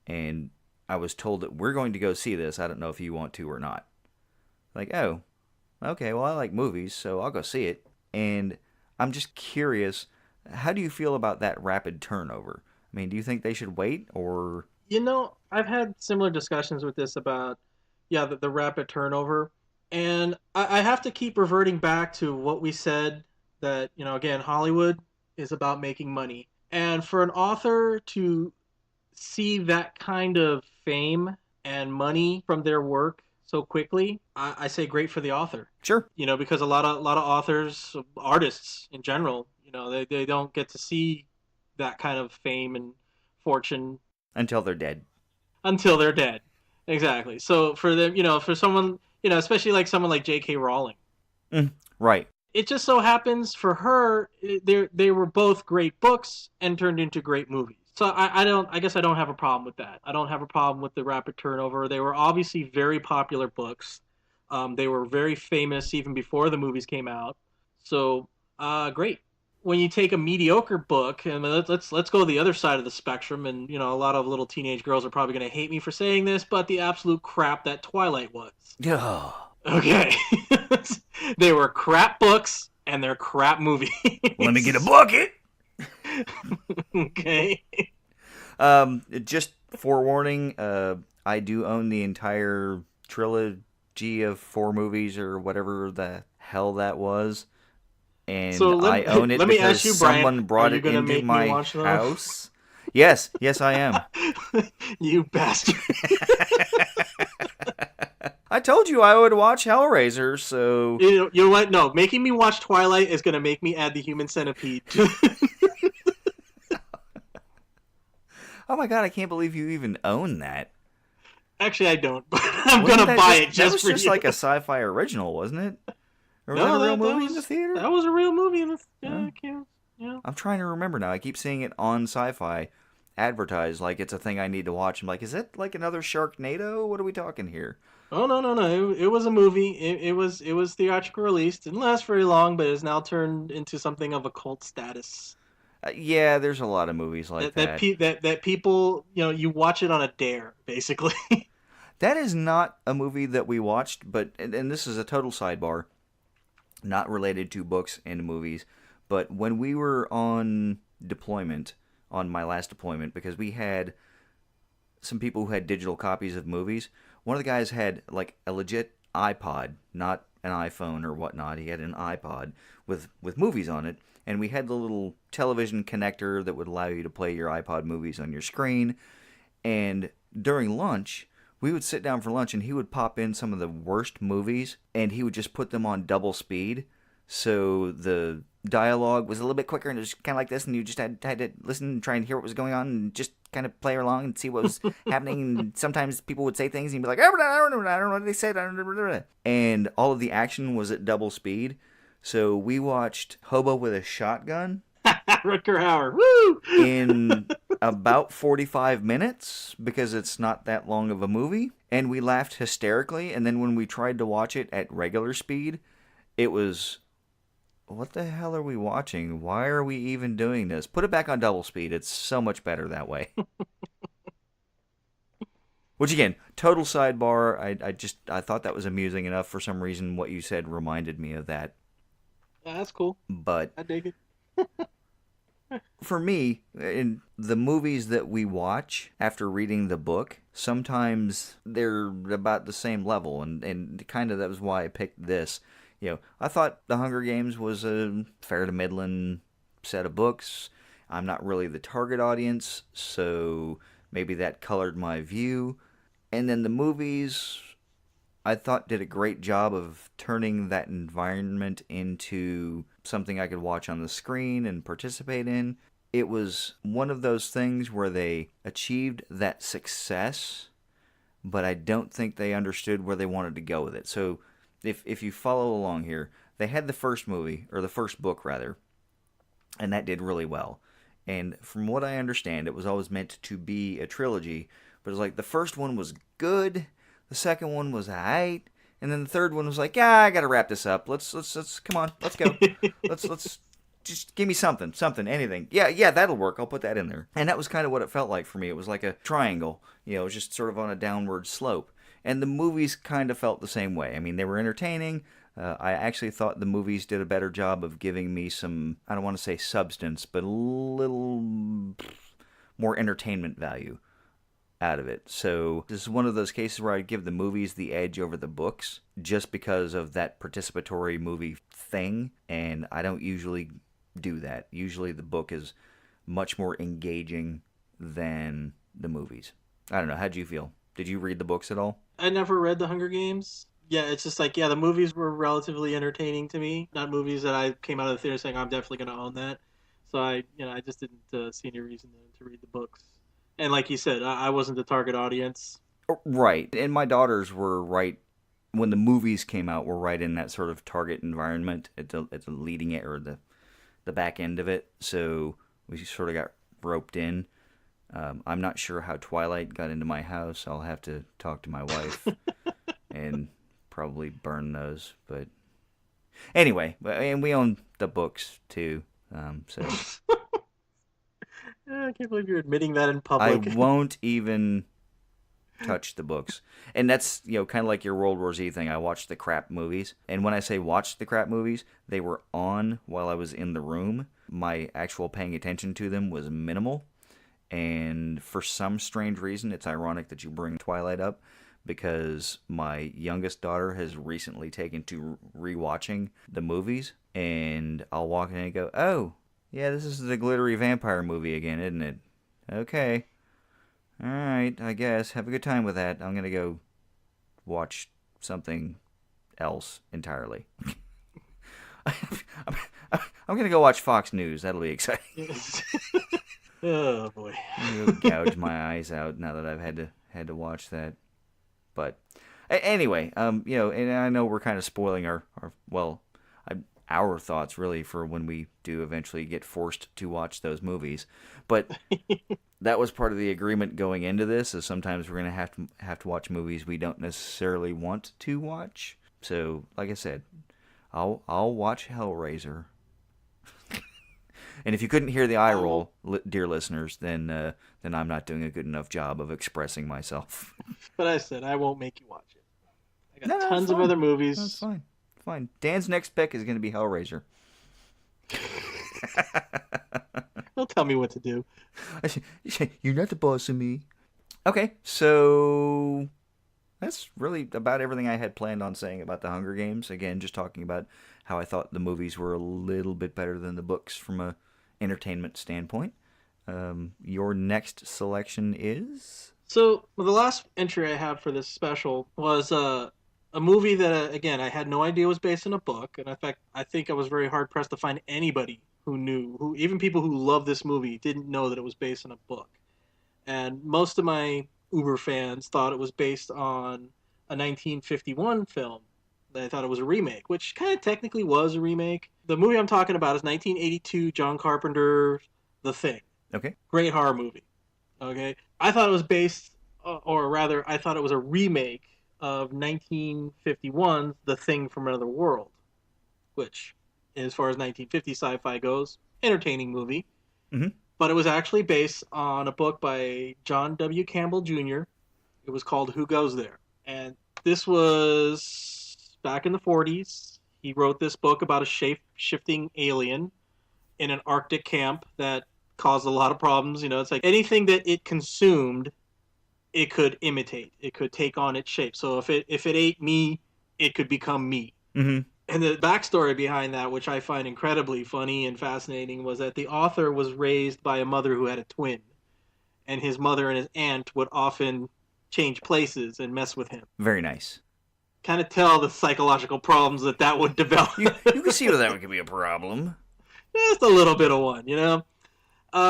and I was told that we're going to go see this. I don't know if you want to or not. Like, oh, okay, well, I like movies, so I'll go see it. And I'm just curious, how do you feel about that rapid turnover? I mean, do you think they should wait, or... I've had similar discussions with this about, the rapid turnover. And I have to keep reverting back to what we said, that, again, Hollywood is about making money. And for an author to see that kind of fame and money from their work so quickly, I say great for the author. Sure. Because a lot of authors, artists in general, they don't get to see that kind of fame and fortune until they're dead. Exactly. So for them, for someone, especially like someone like J.K. Rowling. Right. It just so happens for her, they were both great books and turned into great movies. So I guess I don't have a problem with that. I don't have a problem with the rapid turnover. They were obviously very popular books. They were very famous even before the movies came out. So great. When you take a mediocre book, and let's go the other side of the spectrum, and a lot of little teenage girls are probably going to hate me for saying this, but the absolute crap that Twilight was. Yeah. Okay. They were crap books and they're crap movies. Let me get a bucket. Okay. Just forewarning, I do own the entire trilogy of 4 movies or whatever the hell that was. And I own it because someone brought it into my house. Yes, yes, I am. You bastard. I told you I would watch Hellraiser, so You know what? No, making me watch Twilight is gonna make me add the Human Centipede. oh my god, I can't believe you even own that. Actually, I don't, but I'm Wasn't gonna that buy just it that just was for just you. like a sci-fi original, wasn't it? Or was that No, a real that movie in the was theater? that was a real movie in the yeah, Oh, it counts. Yeah. I'm trying to remember now. I keep seeing it on sci-fi advertised like it's a thing I need to watch. I'm like, is it like another Sharknado? What are we talking here? Oh no no no! It was a movie. It was theatrical release. Didn't last very long, but is now turned into something of a cult status. Yeah, there's a lot of movies like that. That people you watch it on a dare basically. That is not a movie that we watched, but and this is a total sidebar, not related to books and movies, but when we were on deployment, on my last deployment, because we had some people who had digital copies of movies. One of the guys had like a legit iPod, not an iPhone or whatnot. He had an iPod with movies on it, and we had the little television connector that would allow you to play your iPod movies on your screen. And during lunch, we would sit down for lunch, and he would pop in some of the worst movies, and he would just put them on double speed, so the dialogue was a little bit quicker, and it was kind of like this, and you just had to listen and try and hear what was going on, and just kind of play along and see what was happening. And sometimes people would say things, and you'd be like, I don't know what they said, and all of the action was at double speed. So we watched Hobo with a Shotgun Rutger Hauer. Woo! in about 45 minutes because it's not that long of a movie, and we laughed hysterically. And then when we tried to watch it at regular speed, it was, what the hell are we watching? Why are we even doing this? Put it back on double speed. It's so much better that way. Which again, total sidebar. I thought that was amusing enough. For some reason, what you said reminded me of that. Yeah, that's cool. But I dig it. for me, in the movies that we watch after reading the book, sometimes they're about the same level, and kind of that was why I picked this. I thought The Hunger Games was a fair to middling set of books. I'm not really the target audience, so maybe that colored my view. And then the movies, I thought did a great job of turning that environment into something I could watch on the screen and participate in. It was one of those things where they achieved that success, but I don't think they understood where they wanted to go with it. So if you follow along here, they had the first movie, or the first book rather, and that did really well. And from what I understand, it was always meant to be a trilogy, but it was like the first one was good, the second one was alright, and then the third one was like, yeah, I gotta wrap this up. Let's come on, let's go. Let's just give me something, anything. Yeah, that'll work. I'll put that in there. And that was kind of what it felt like for me. It was like a triangle, it was just sort of on a downward slope. And the movies kind of felt the same way. I mean, they were entertaining. I actually thought the movies did a better job of giving me some, I don't want to say substance, but a little more entertainment value out of it. So this is one of those cases where I'd give the movies the edge over the books just because of that participatory movie thing. And I don't usually do that. Usually the book is much more engaging than the movies. I don't know. How'd you feel? Did you read the books at all? I never read The Hunger Games. Yeah, it's just like the movies were relatively entertaining to me. Not movies that I came out of the theater saying I'm definitely going to own that. So I just didn't see any reason to read the books. And like you said, I wasn't the target audience. Right. And my daughters were right when the movies came out. Were right in that sort of target environment at the leading it or the back end of it. So we sort of got roped in. I'm not sure how Twilight got into my house. I'll have to talk to my wife and probably burn those. But anyway, and we own the books too. So I can't believe you're admitting that in I public. won't even touch the books. And that's, kind of like your World War Z thing. I watched the crap movies. And when I say watched the crap movies, they were on while I was in the room. My actual paying attention to them was minimal. And for some strange reason, it's ironic that you bring Twilight up because my youngest daughter has recently taken to rewatching the movies. And I'll walk in and go, oh, yeah, this is the glittery vampire movie again, isn't it? Okay. All right, I guess. Have a good time with that. I'm going to go watch something else entirely. I'm, I'm going to go watch Fox News. That'll be exciting. Yes. Oh boy. I'm going to go gouge my eyes out now that I've had to watch that. But anyway, and I know we're kind of spoiling our thoughts really for when we do eventually get forced to watch those movies. But that was part of the agreement going into this. Is sometimes we're going to have to watch movies we don't necessarily want to watch. So, like I said, I'll watch Hellraiser. And if you couldn't hear the eye roll, dear listeners, then I'm not doing a good enough job of expressing myself. But I said I won't make you watch it. I got No, tons of other movies. That's fine. Fine. Dan's next pick is going to be Hellraiser. Don't tell me what to do. You're not the boss of me. Okay, so that's really about everything I had planned on saying about the Hunger Games. Again, just talking about how I thought the movies were a little bit better than the books from a entertainment standpoint. Your next selection is? So the last entry I had for this special was a movie that again I had no idea was based on a book, and in fact I think I was very hard pressed to find anybody who knew, who even people who love this movie didn't know that it was based on a book. And most of my Uber fans thought it was based on a 1951 film. They thought it was a remake, which kind of technically was a remake. The movie I'm talking about is 1982 John Carpenter's The Thing. Okay. Great horror movie. Okay. I thought it was based, or rather, I thought it was a remake of 1951's The Thing from Another World, which, as far as 1950 sci-fi goes, entertaining movie. Mm-hmm. But it was actually based on a book by John W. Campbell Jr. It was called Who Goes There? And this was back in the 40s. He wrote this book about a shape-shifting alien in an Arctic camp that caused a lot of problems. You know, it's like anything that it consumed, it could imitate. It could take on its shape. So if it ate me, it could become me. Mm-hmm. And the backstory behind that, which I find incredibly funny and fascinating, was that the author was raised by a mother who had a twin. And his mother and his aunt would often change places and mess with him. Very nice. Kind of tell the psychological problems that would develop. You can see where that could be a problem. Just a little bit of one, you know?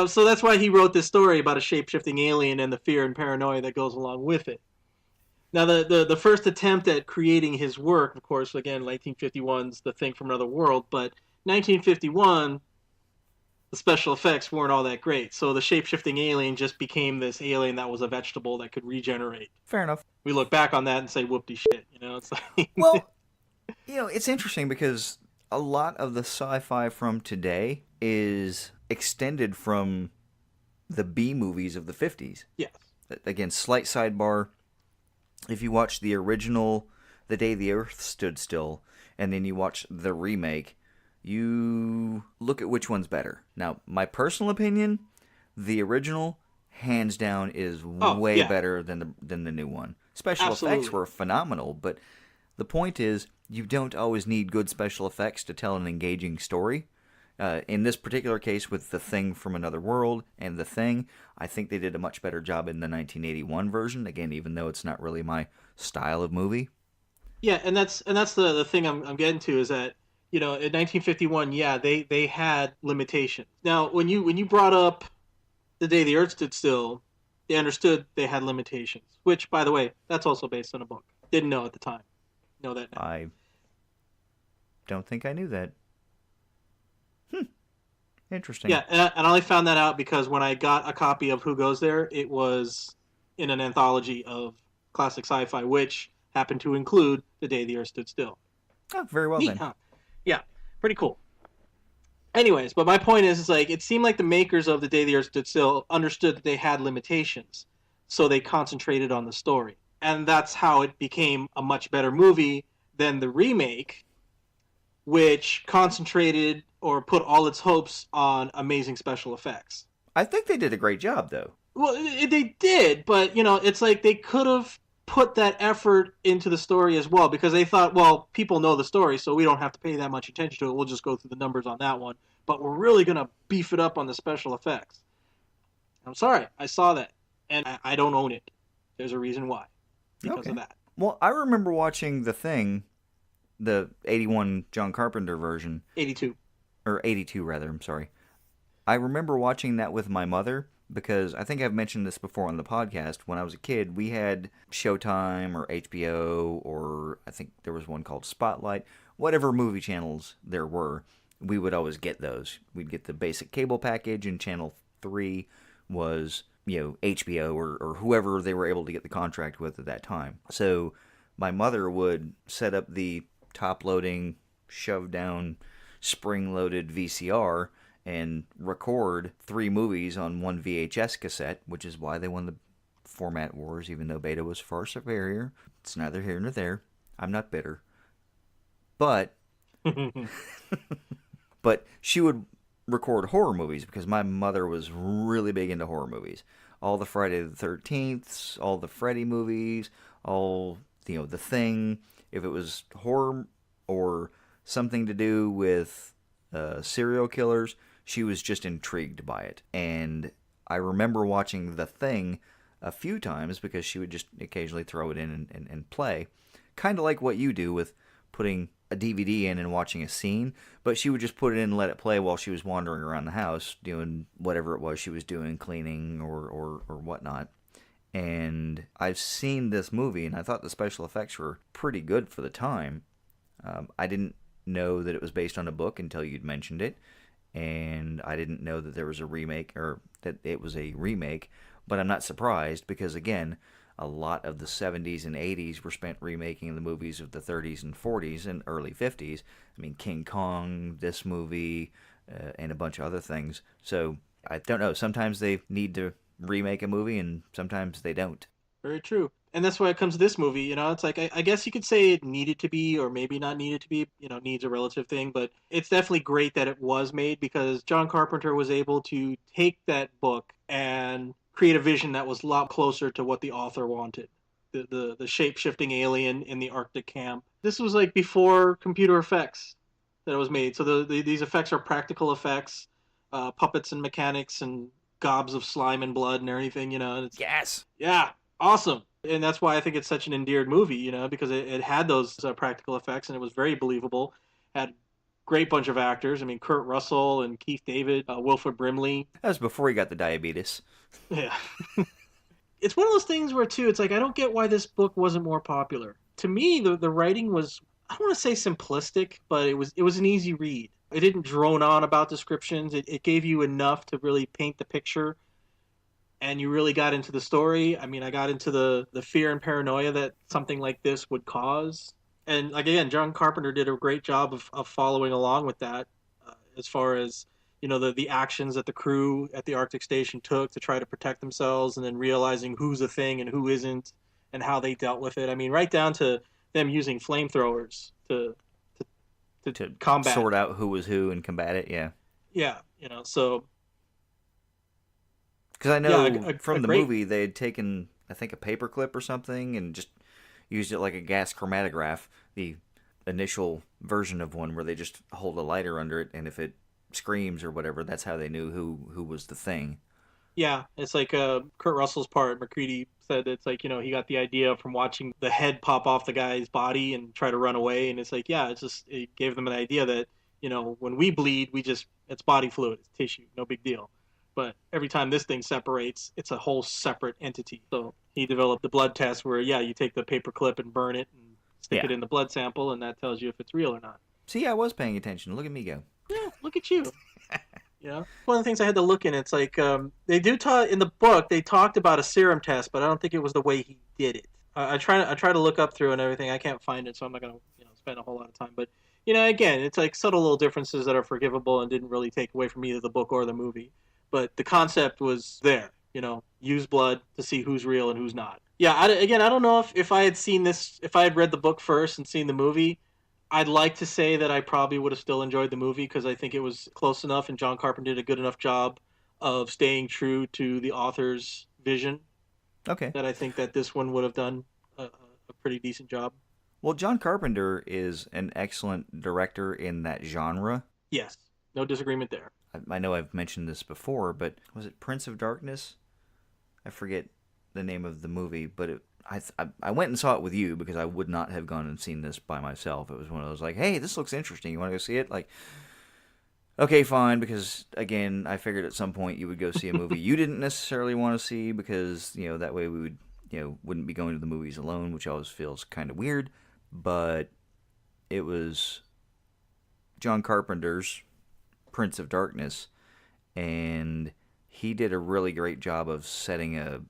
So that's why he wrote this story about a shape-shifting alien and the fear and paranoia that goes along with it. Now, the first attempt at creating his work, of course, again, 1951's The Thing from Another World, but 1951, the special effects weren't all that great. So the shape-shifting alien just became this alien that was a vegetable that could regenerate. Fair enough. We look back on that and say, whoop-de shit, you know? It's like... Well, it's interesting because a lot of the sci-fi from today is extended from the B movies of the 50s. Yes. Again, slight sidebar. If you watch the original The Day the Earth Stood Still, and then you watch the remake, you look at which one's better. Now, my personal opinion, the original, hands down, is way better than the new one. Special effects were phenomenal, but the point is, you don't always need good special effects to tell an engaging story. In this particular case, with The Thing from Another World and The Thing, I think they did a much better job in the 1981 version. Again, even though it's not really my style of movie. Yeah, and that's the thing I'm getting to is that, you know, in 1951, yeah, they had limitations. Now, when you brought up The Day the Earth Stood Still, they understood they had limitations. Which, by the way, that's also based on a book. Didn't know at the time. Know that now. I don't think I knew that. Interesting. Yeah, and I only found that out because when I got a copy of Who Goes There, it was in an anthology of classic sci-fi, which happened to include The Day the Earth Stood Still. Oh, very well then. Huh? Yeah, pretty cool. Anyways, but my point is like, it seemed like the makers of The Day the Earth Stood Still understood that they had limitations, so they concentrated on the story. And that's how it became a much better movie than the remake, which concentrated or put all its hopes on amazing special effects. I think they did a great job, though. Well, they did, but, you know, it's like they could have put that effort into the story as well, because they thought, well, people know the story, so we don't have to pay that much attention to it. We'll just go through the numbers on that one. But we're really going to beef it up on the special effects. I'm sorry, I saw that, and I don't own it. There's a reason why, because of Okay. that. Well, I remember watching The Thing, the 81 John Carpenter version, 82. or 82 rather, I'm sorry. I remember watching that with my mother because I think I've mentioned this before on the podcast. When I was a kid, we had Showtime or HBO, or I think there was one called Spotlight, whatever movie channels there were. We would always get those. We'd get the basic cable package, and channel 3 was, HBO or whoever they were able to get the contract with at that time. So my mother would set up the top loading, shove down, spring loaded VCR and record 3 movies on one VHS cassette, which is why they won the format wars, even though Beta was far superior. It's neither here nor there. I'm not bitter. But but she would record horror movies because my mother was really big into horror movies. All the Friday the 13th, all the Freddy movies, all, The Thing. If it was horror or something to do with serial killers, she was just intrigued by it. And I remember watching The Thing a few times because she would just occasionally throw it in and play. Kind of like what you do with putting a DVD in and watching a scene, but she would just put it in and let it play while she was wandering around the house doing whatever it was she was doing, cleaning or whatnot. And I've seen this movie, and I thought the special effects were pretty good for the time. I didn't know that it was based on a book until you'd mentioned it, and I didn't know that there was a remake, or that it was a remake, but I'm not surprised because, again, a lot of the 70s and 80s were spent remaking the movies of the 30s and 40s and early 50s. I mean, King Kong, this movie, and a bunch of other things. So I don't know. Sometimes they need to remake a movie, and sometimes they don't. Very true. And that's why it comes to this movie. It's like I guess you could say it needed to be, or maybe not needed to be. Needs a relative thing, but it's definitely great that it was made because John Carpenter was able to take that book and create a vision that was a lot closer to what the author wanted. The shape shifting alien in the Arctic camp. This was like before computer effects that it was made. So these effects are practical effects, puppets and mechanics and gobs of slime and blood and everything. And it's Yes. yeah, awesome. And that's why I think it's such an endeared movie, because it had those practical effects and it was very believable. Had great bunch of actors. I mean, Kurt Russell and Keith David, Wilford Brimley. That was before he got the diabetes. Yeah. It's one of those things where, too, it's like, I don't get why this book wasn't more popular. To me, the writing was, I don't want to say simplistic, but it was an easy read. It didn't drone on about descriptions. It gave you enough to really paint the picture and you really got into the story. I mean, I got into the fear and paranoia that something like this would cause. And like again, John Carpenter did a great job of following along with that, as far as the actions that the crew at the Arctic station took to try to protect themselves, and then realizing who's a thing and who isn't, and how they dealt with it. I mean, right down to them using flamethrowers to To combat. sort out who was who and combat it, yeah. Yeah, so Because I yeah, know a from the great. movie they had taken, I think, a paperclip or something and just used it like a gas chromatograph, the initial version of one where they just hold a lighter under it, and if it screams or whatever, that's how they knew who was the thing. Yeah, it's like Kurt Russell's part. McCready said it's like he got the idea from watching the head pop off the guy's body and try to run away, and it's like yeah, it gave them an idea that when we bleed, it's body fluid, it's tissue, no big deal. But every time this thing separates, it's a whole separate entity. So he developed the blood test where yeah, you take the paper clip and burn it and stick Yeah. it in the blood sample, and that tells you if it's real or not. See, I was paying attention. Look at me go. Yeah, look at you. One of the things I had to look in. It's like they do talk in the book. They talked about a serum test, but I don't think it was the way he did it. I try to look up through and everything. I can't find it, so I'm not gonna spend a whole lot of time. But again, it's like subtle little differences that are forgivable and didn't really take away from either the book or the movie. But the concept was there. Use blood to see who's real and who's not. Yeah. Again, I don't know if I had seen this, if I had read the book first and seen the movie. I'd like to say that I probably would have still enjoyed the movie because I think it was close enough and John Carpenter did a good enough job of staying true to the author's vision Okay. that I think that this one would have done a pretty decent job. Well, John Carpenter is an excellent director in that genre. Yes, no disagreement there. I know I've mentioned this before, but was it Prince of Darkness? I forget the name of the movie, but I went and saw it with you because I would not have gone and seen this by myself. It was one of those like, hey, this looks interesting. You want to go see it? Like, okay, fine, because again, I figured at some point you would go see a movie you didn't necessarily want to see because, that way we would, wouldn't be going to the movies alone, which always feels kind of weird. But it was John Carpenter's Prince of Darkness, and he did a really great job of setting an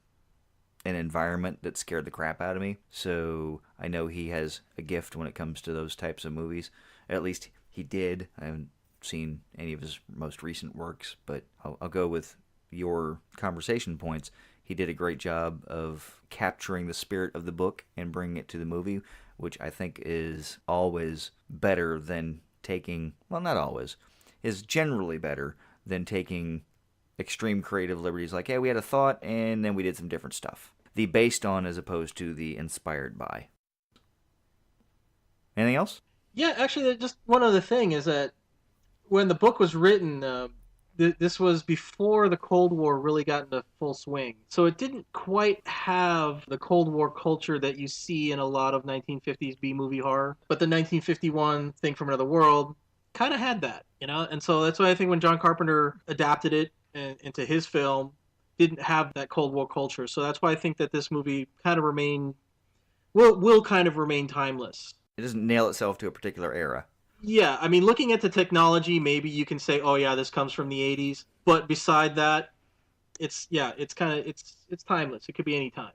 environment that scared the crap out of me. So I know he has a gift when it comes to those types of movies. At least he did. I haven't seen any of his most recent works, but I'll go with your conversation points. He did a great job of capturing the spirit of the book and bringing it to the movie, which I think is always better than taking, well, not always, is generally better than taking extreme creative liberties like, hey, we had a thought and then we did some different stuff. The based on as opposed to the inspired by. Anything else? Yeah, actually, just one other thing is that when the book was written, this was before the Cold War really got into full swing. So it didn't quite have the Cold War culture that you see in a lot of 1950s B movie horror. But the 1951 Thing from Another World kind of had that, you know? And so that's why I think when John Carpenter adapted it into his film, didn't have that Cold War culture. So that's why I think that this movie kind of will kind of remain timeless. It doesn't nail itself to a particular era. Yeah, I mean, looking at the technology, maybe you can say, "Oh yeah, this comes from the '80s." But beside that, it's kind of it's timeless. It could be any time,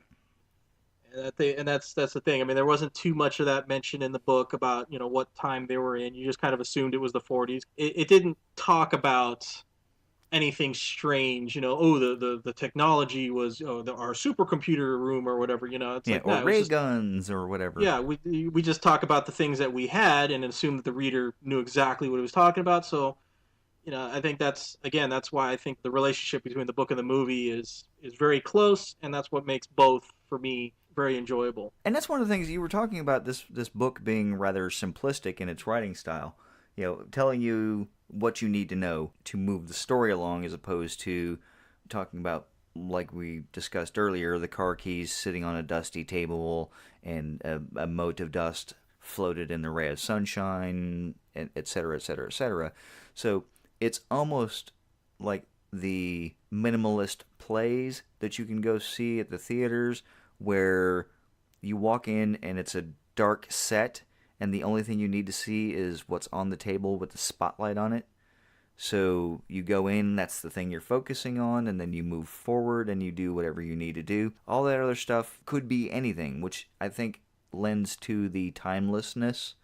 and that's the thing. I mean, there wasn't too much of that mentioned in the book about what time they were in. You just kind of assumed it was the '40s. It didn't talk about anything strange. Oh, the technology was our supercomputer room or whatever. It's Yeah, like or no, it was ray just guns or whatever. yeah, we just talk about the things that we had and assume that the reader knew exactly what he was talking about. So, I think that's why I think the relationship between the book and the movie is very close, and that's what makes both for me very enjoyable. And that's one of the things you were talking about, this book being rather simplistic in its writing style. Telling you what you need to know to move the story along as opposed to talking about, like we discussed earlier, the car keys sitting on a dusty table and a mote of dust floated in the ray of sunshine, et cetera, et cetera, et cetera. So it's almost like the minimalist plays that you can go see at the theaters where you walk in and it's a dark set and the only thing you need to see is what's on the table with the spotlight on it. So you go in, that's the thing you're focusing on, and then you move forward and you do whatever you need to do. All that other stuff could be anything, which I think lends to the timelessness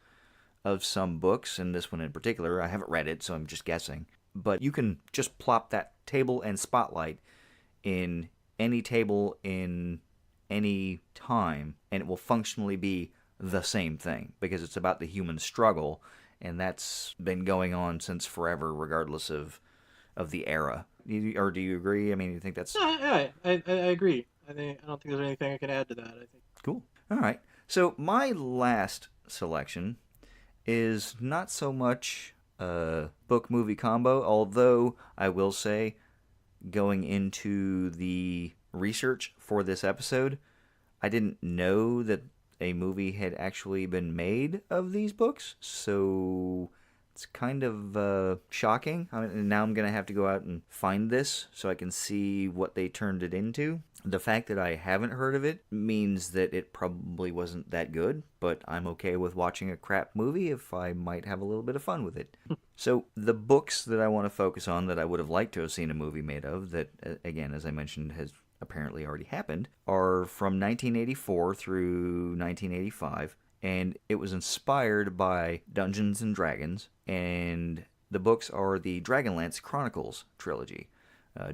of some books, and this one in particular. I haven't read it, so I'm just guessing. But you can just plop that table and spotlight in any table in any time, and it will functionally be the same thing because it's about the human struggle, and that's been going on since forever, regardless of the era. Or do you agree? I mean, you think that's Yeah, I agree. I don't think there's anything I can add to that. I think. cool? All right. So my last selection is not so much a book movie combo, although I will say, going into the research for this episode, I didn't know that a movie had actually been made of these books, so it's kind of shocking. Now I'm going to have to go out and find this so I can see what they turned it into. The fact that I haven't heard of it means that it probably wasn't that good, but I'm okay with watching a crap movie if I might have a little bit of fun with it. So the books that I want to focus on that I would have liked to have seen a movie made of, that, again, as I mentioned, has apparently already happened, are from 1984 through 1985, and it was inspired by Dungeons and Dragons, and the books are the Dragonlance Chronicles trilogy.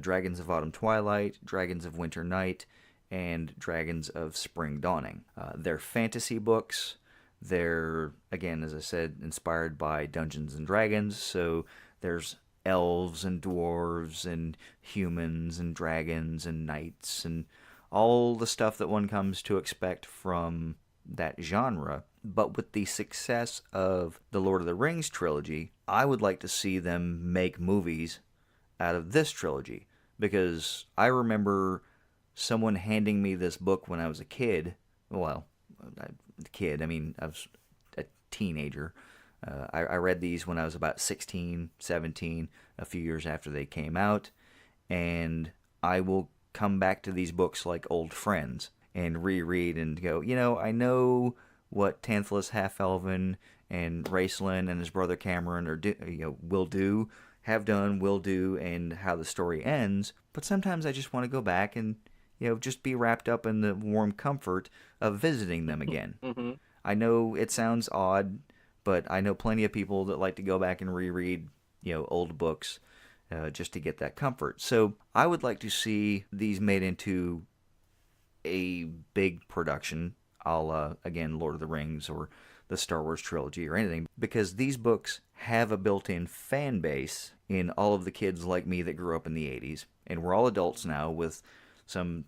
Dragons of Autumn Twilight, Dragons of Winter Night, and Dragons of Spring Dawning. They're fantasy books. They're, again, as I said, inspired by Dungeons and Dragons, so there's elves and dwarves and humans and dragons and knights and all the stuff that one comes to expect from that genre. But with the success of the Lord of the Rings trilogy, I would like to see them make movies out of this trilogy, because I remember someone handing me this book when I was a kid. Well, I mean, I was a teenager. I read these when I was about 16, 17, a few years after they came out, and I will come back to these books like old friends and reread and go, I know what Tantalus Half-Elven and Raistlin and his brother Cameron will do, have done, will do, and how the story ends. But sometimes I just want to go back and just be wrapped up in the warm comfort of visiting them again. Mm-hmm. I know it sounds odd, but I know plenty of people that like to go back and reread old books just to get that comfort. So I would like to see these made into a big production, a la, again, Lord of the Rings or the Star Wars trilogy or anything, because these books have a built-in fan base in all of the kids like me that grew up in the 80s, and we're all adults now with some,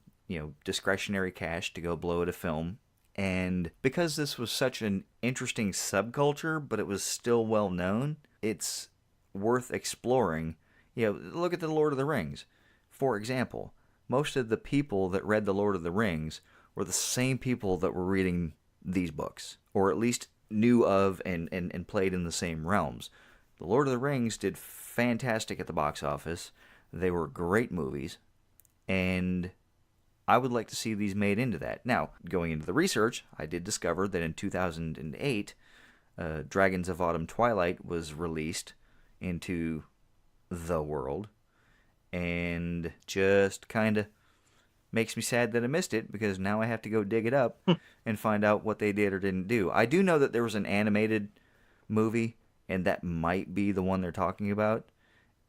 discretionary cash to go blow at a film. And because this was such an interesting subculture, but it was still well known, it's worth exploring. Look at the Lord of the Rings. For example, most of the people that read the Lord of the Rings were the same people that were reading these books, or at least knew of and played in the same realms. The Lord of the Rings did fantastic at the box office. They were great movies, and I would like to see these made into that. Now, going into the research, I did discover that in 2008, Dragons of Autumn Twilight was released into the world, and just kind of makes me sad that I missed it, because now I have to go dig it up and find out what they did or didn't do. I do know that there was an animated movie, and that might be the one they're talking about.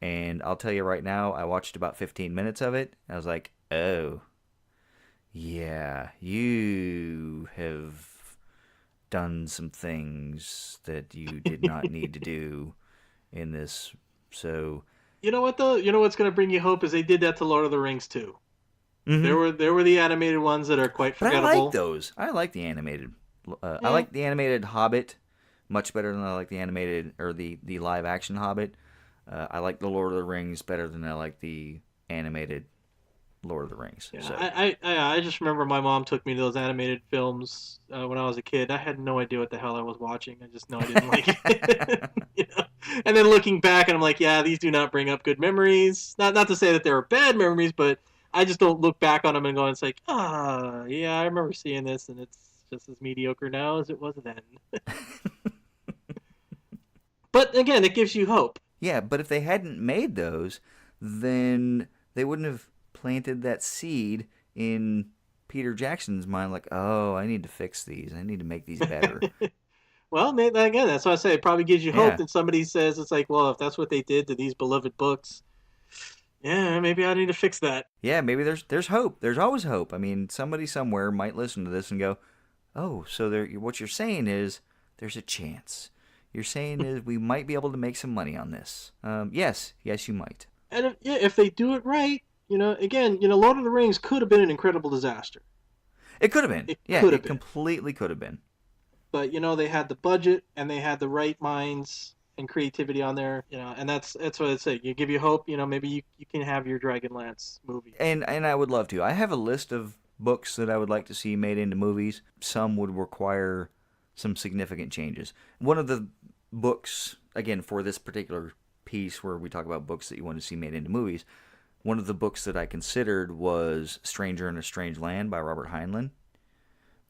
And I'll tell you right now, I watched about 15 minutes of it. I was like, oh, yeah, you have done some things that you did not need to do in this. So, You know what though? You know what's going to bring you hope is they did that to Lord of the Rings too. mm-hmm. There were the animated ones that are quite But forgettable. I like those. I like the animated. I like the animated Hobbit much better than I like the animated or the live action Hobbit. I like the Lord of the Rings better than I like the animated Lord of the Rings. Yeah, So. I just remember my mom took me to those animated films when I was a kid. I had no idea what the hell I was watching. I just know I didn't like it. And then looking back, and I'm like, yeah, these do not bring up good memories. Not to say that they were bad memories, but I just don't look back on them and go, it's like, yeah, I remember seeing this, and it's just as mediocre now as it was then. But again, it gives you hope. Yeah, but if they hadn't made those, then they wouldn't have planted that seed in Peter Jackson's mind, like, oh, I need to fix these. I need to make these better. Well, again, that's why I say it probably gives you hope Yeah. that somebody says it's like, well, if that's what they did to these beloved books, yeah, maybe I need to fix that. Yeah, maybe there's hope. There's always hope. I mean, somebody somewhere might listen to this and go, oh, so what you're saying is there's a chance. You're saying is we might be able to make some money on this. Yes, you might. And if they do it right, again, Lord of the Rings could have been an incredible disaster. It could have been. It completely could have been. But they had the budget and they had the right minds and creativity on there, and that's what I'd say. You give you hope, maybe you can have your Dragonlance movie. And I would love to. I have a list of books that I would like to see made into movies. Some would require some significant changes. One of the books, again, for this particular piece where we talk about books that you want to see made into movies, one of the books that I considered was Stranger in a Strange Land by Robert Heinlein.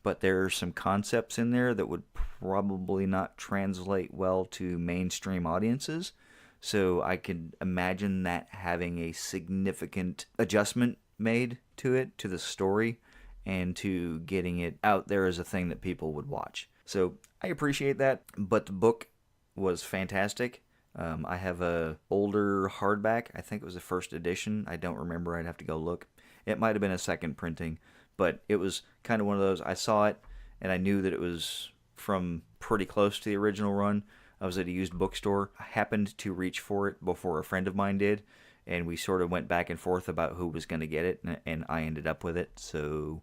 But there are some concepts in there that would probably not translate well to mainstream audiences. So I could imagine that having a significant adjustment made to it, to the story, and to getting it out there as a thing that people would watch. So I appreciate that, but the book was fantastic. I have a older hardback. I think it was the first edition. I don't remember. I'd have to go look. It might have been a second printing, but it was kind of one of those. I saw it, and I knew that it was from pretty close to the original run. I was at a used bookstore. I happened to reach for it before a friend of mine did, and we sort of went back and forth about who was going to get it, and I ended up with it, so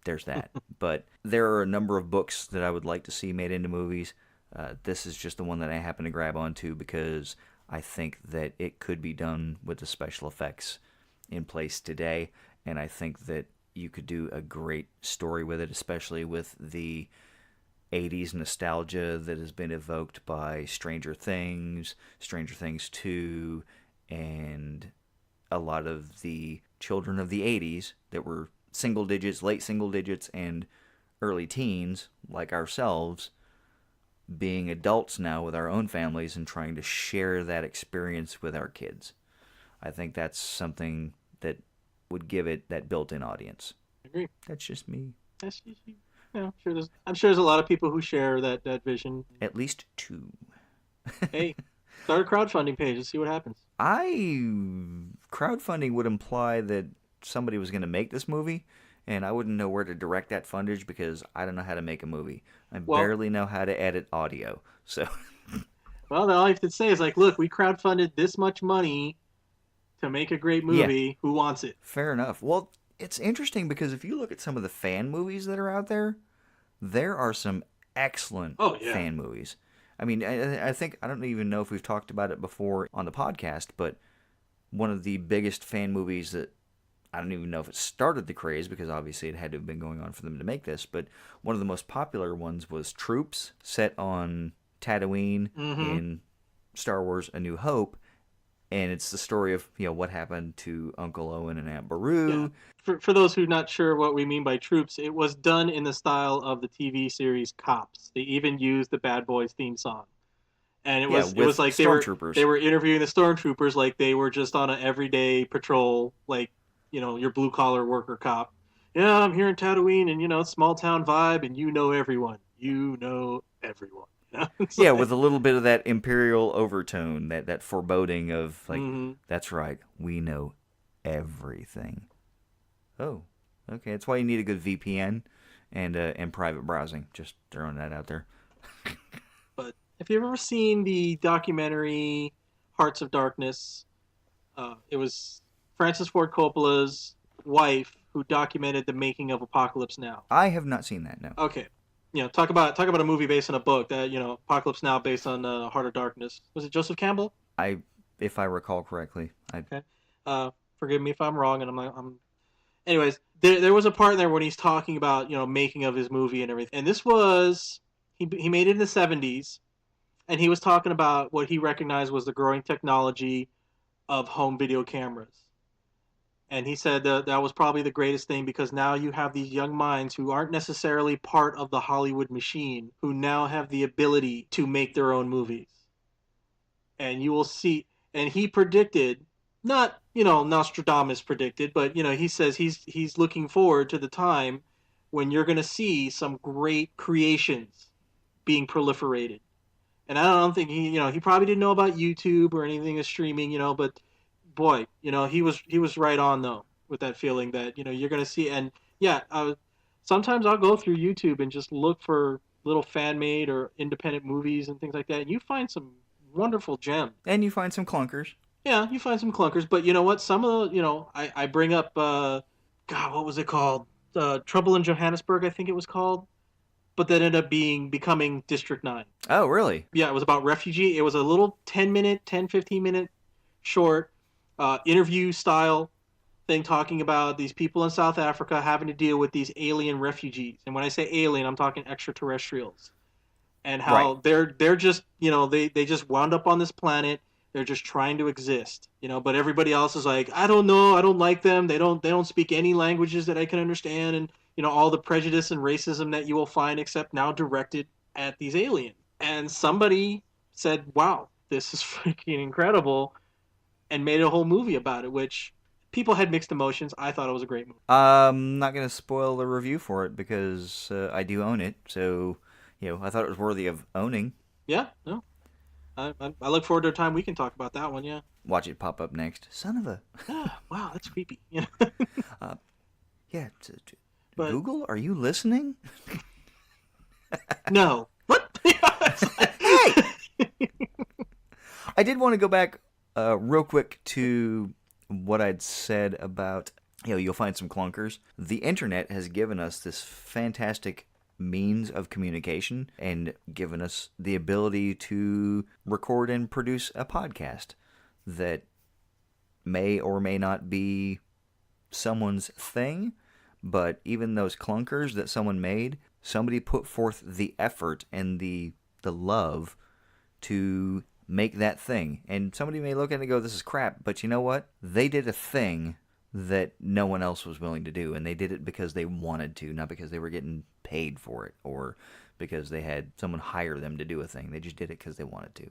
there's that. But there are a number of books that I would like to see made into movies. This is just the one that I happen to grab onto because I think that it could be done with the special effects in place today, and I think that you could do a great story with it, especially with the 80s nostalgia that has been evoked by Stranger Things, Stranger Things 2, and a lot of the children of the 80s that were single digits, late single digits, and early teens, like ourselves, being adults now with our own families and trying to share that experience with our kids. I think that's something that would give it that built-in audience. I agree. That's just me. That's usually, I'm sure there's a lot of people who share that vision. At least two. Hey, start a crowdfunding page and see what happens. Crowdfunding would imply that somebody was going to make this movie, and I wouldn't know where to direct that fundage because I don't know how to make a movie. I barely know how to edit audio. So, well, all I have to say is like, look, we crowdfunded this much money to make a great movie. Yeah. Who wants it? Fair enough. Well, it's interesting because if you look at some of the fan movies that are out there, there are some excellent fan movies. I mean, I think, I don't even know if we've talked about it before on the podcast, but one of the biggest fan movies that, I don't even know if it started the craze because obviously it had to have been going on for them to make this, but one of the most popular ones was Troops, set on Tatooine in Star Wars A New Hope. And it's the story of, what happened to Uncle Owen and Aunt Beru. Yeah. For those who are not sure what we mean by Troops, it was done in the style of the TV series Cops. They even used the Bad Boys theme song. And it was like they were interviewing the stormtroopers like they were just on an everyday patrol, like, your blue collar worker cop. Yeah, I'm here in Tatooine, and it's small town vibe, and you know everyone. You know everyone. Yeah, with a little bit of that imperial overtone, that foreboding of like, that's right, we know everything. Oh, okay, that's why you need a good VPN and private browsing. Just throwing that out there. But have you ever seen the documentary Hearts of Darkness? It was Francis Ford Coppola's wife who documented the making of Apocalypse Now. I have not seen that, no. Okay. Talk about a movie based on a book that, Apocalypse Now based on Heart of Darkness. Was it Joseph Campbell? If I recall correctly. Okay. Forgive me if I'm wrong, and anyways, there was a part there when he's talking about, making of his movie and everything. And this was, he made it in the 70s, and he was talking about what he recognized was the growing technology of home video cameras. And he said that was probably the greatest thing because now you have these young minds who aren't necessarily part of the Hollywood machine who now have the ability to make their own movies. And you will see, and he predicted, not, Nostradamus predicted, but, he says he's looking forward to the time when you're going to see some great creations being proliferated. And I don't think he probably didn't know about YouTube or anything of streaming, but boy, he was right on though with that feeling that you're gonna see. And yeah, sometimes I'll go through YouTube and just look for little fan made or independent movies and things like that, and you find some wonderful gems. And you find some clunkers. Yeah, you find some clunkers, but you know what? Some of the I bring up God, what was it called? Trouble in Johannesburg, I think it was called. But that ended up becoming District 9. Oh, really? Yeah, it was about refugee. It was a little 15 minute short interview style thing talking about these people in South Africa having to deal with these alien refugees. And when I say alien, I'm talking extraterrestrials. And how they're just, they just wound up on this planet. They're just trying to exist, but everybody else is like, I don't know, I don't like them. They don't speak any languages that I can understand, and all the prejudice and racism that you will find except now directed at these aliens. And somebody said, wow, this is freaking incredible, and made a whole movie about it, which people had mixed emotions. I thought it was a great movie. I'm not going to spoil the review for it because I do own it, so I thought it was worthy of owning. Yeah, no. I look forward to a time we can talk about that one, yeah. Watch it pop up next. Son of a... wow, that's creepy. Yeah. But, Google, are you listening? No. What? Hey! I did want to go back real quick to what I'd said about, you'll find some clunkers. The internet has given us this fantastic means of communication and given us the ability to record and produce a podcast that may or may not be someone's thing, but even those clunkers that someone made, somebody put forth the effort and the love to make that thing. And somebody may look at it and go, this is crap, but you know what? They did a thing that no one else was willing to do, and they did it because they wanted to, not because they were getting paid for it or because they had someone hire them to do a thing. They just did it because they wanted to.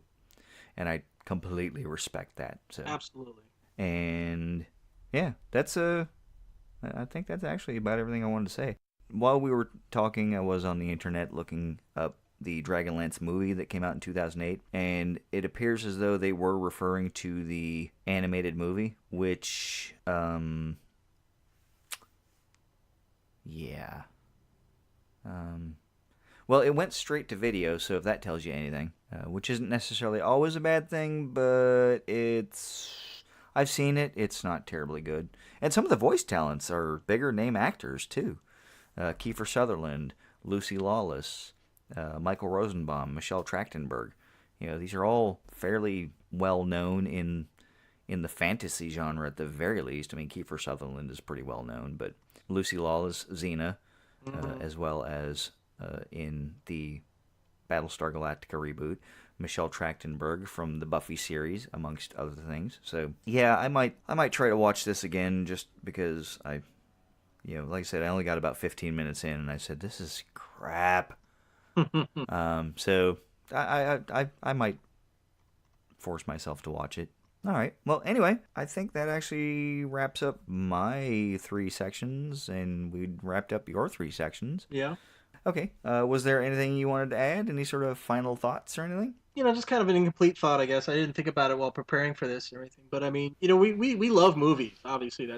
And I completely respect that. So Absolutely. And yeah, I think that's actually about everything I wanted to say. While we were talking, I was on the internet looking up the Dragonlance movie that came out in 2008, and it appears as though they were referring to the animated movie, which, yeah. Well, it went straight to video, so if that tells you anything, which isn't necessarily always a bad thing, but I've seen it, it's not terribly good. And some of the voice talents are bigger name actors, too. Kiefer Sutherland, Lucy Lawless, Michael Rosenbaum, Michelle Trachtenberg. These are all fairly well known in the fantasy genre at the very least. I mean, Kiefer Sutherland is pretty well known, but Lucy Lawless, Xena, as well as in the Battlestar Galactica reboot, Michelle Trachtenberg from the Buffy series, amongst other things. So yeah, I might try to watch this again just because like I said, I only got about 15 minutes in, and I said, this is crap. So I might force myself to watch it. All right. Well, anyway, I think that actually wraps up my 3 sections, and we wrapped up your 3 sections. Yeah. Okay. Was there anything you wanted to add? Any sort of final thoughts or anything? Just kind of an incomplete thought, I guess. I didn't think about it while preparing for this or anything. But I mean, we love movies. Obviously,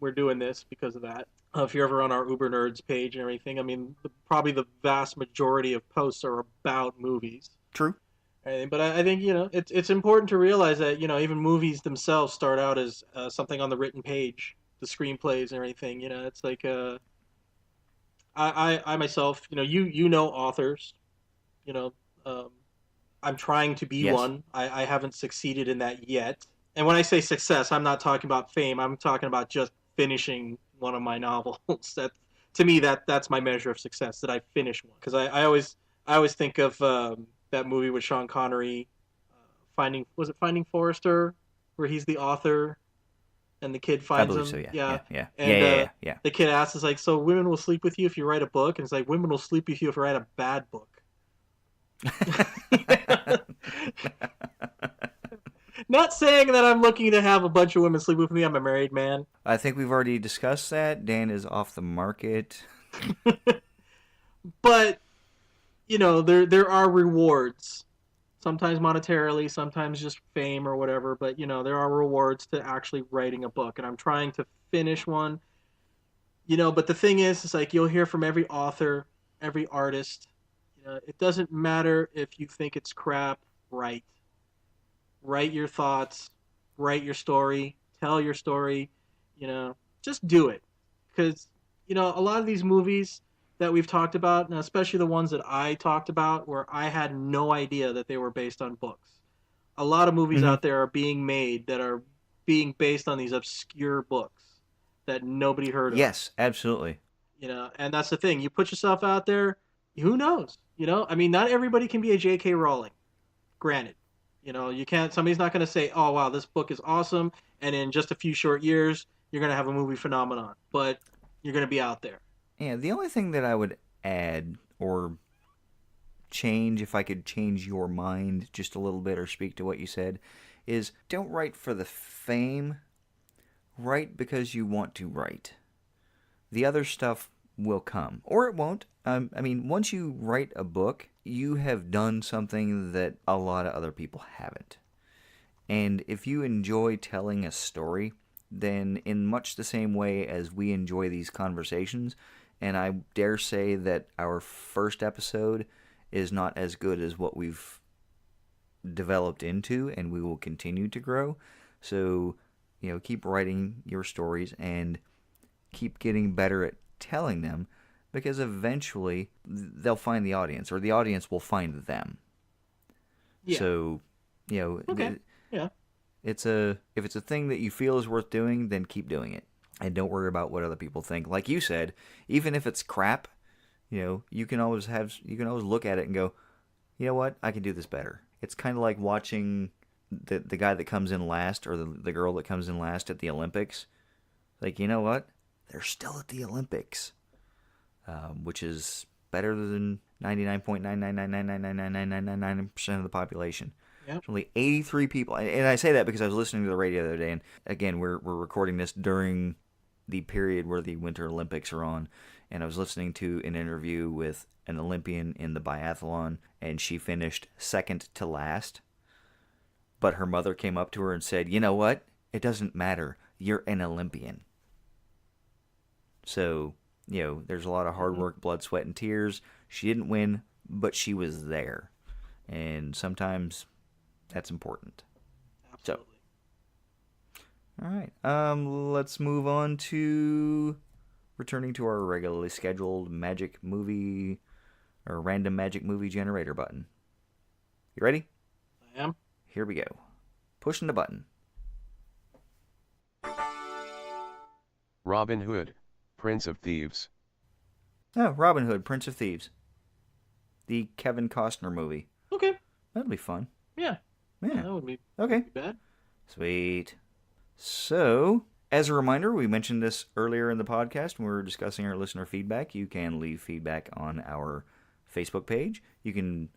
we're doing this because of that. If you're ever on our Uber Nerds page and everything, I mean, probably the vast majority of posts are about movies. True. But I think it's important to realize that even movies themselves start out as something on the written page, the screenplays and everything. It's like I myself, you know authors, you know, I'm trying to be Yes. one. I haven't succeeded in that yet. And when I say success, I'm not talking about fame. I'm talking about just finishing one of my novels. That to me, that's my measure of success. That I finish one. Because I always think of that movie with Sean Connery, Finding Forrester, where he's the author, and the kid finds him. So, yeah. And Yeah. the kid asks, is like, so women will sleep with you if you write a book? And it's like, women will sleep with you if you write a bad book. Not saying that I'm looking to have a bunch of women sleep with me. I'm a married man. I think we've already discussed that. Dan is off the market. But, there are rewards. Sometimes monetarily, sometimes just fame or whatever. But, there are rewards to actually writing a book. And I'm trying to finish one. But the thing is, it's like you'll hear from every author, every artist. It doesn't matter if you think it's crap, write your thoughts, write your story, tell your story, just do it. Because, a lot of these movies that we've talked about, and especially the ones that I talked about where I had no idea that they were based on books. A lot of movies out there are being made that are being based on these obscure books that nobody heard of. Yes, absolutely. And that's the thing. You put yourself out there, who knows? I mean, not everybody can be a J.K. Rowling. Granted. You can't, somebody's not going to say, oh, wow, this book is awesome, and in just a few short years, you're going to have a movie phenomenon. But you're going to be out there. Yeah, the only thing that I would add or change, if I could change your mind just a little bit or speak to what you said, is don't write for the fame. Write because you want to write. The other stuff will come. Or it won't. I mean, once you write a book, you have done something that a lot of other people haven't. And if you enjoy telling a story, then in much the same way as we enjoy these conversations, and I dare say that our first episode is not as good as what we've developed into, and we will continue to grow. So, keep writing your stories and keep getting better at telling them, because eventually they'll find the audience, or the audience will find them. Yeah. So, you know, Okay. Yeah. if it's a thing that you feel is worth doing, then keep doing it, and don't worry about what other people think. Like you said, even if it's crap, you know, you can always look at it and go, you know what, I can do this better. It's kind of like watching the guy that comes in last, or the girl that comes in last at the Olympics. Like, you know what, they're still at the Olympics, which is better than 99.999999999% of the population. Yeah. There's only 83 people, and I say that because I was listening to the radio the other day, and again, we're recording this during the period where the Winter Olympics are on, and I was listening to an interview with an Olympian in the biathlon, and she finished second to last, but her mother came up to her and said, you know what, it doesn't matter, you're an Olympian. So, you know, there's a lot of hard work, blood, sweat, and tears. She didn't win, but she was there. And sometimes that's important. Absolutely. So, all right. Let's move on to returning to our regularly scheduled magic movie or random magic movie generator button. You ready? I am. Here we go. Pushing the button. Robin Hood, Prince of Thieves. Oh, Robin Hood, Prince of Thieves. The Kevin Costner movie. Okay. That'll be fun. Yeah. Yeah. That would be Okay. bad. Sweet. So, as a reminder, we mentioned this earlier in the podcast when we were discussing our listener feedback. You can leave feedback on our Facebook page. You can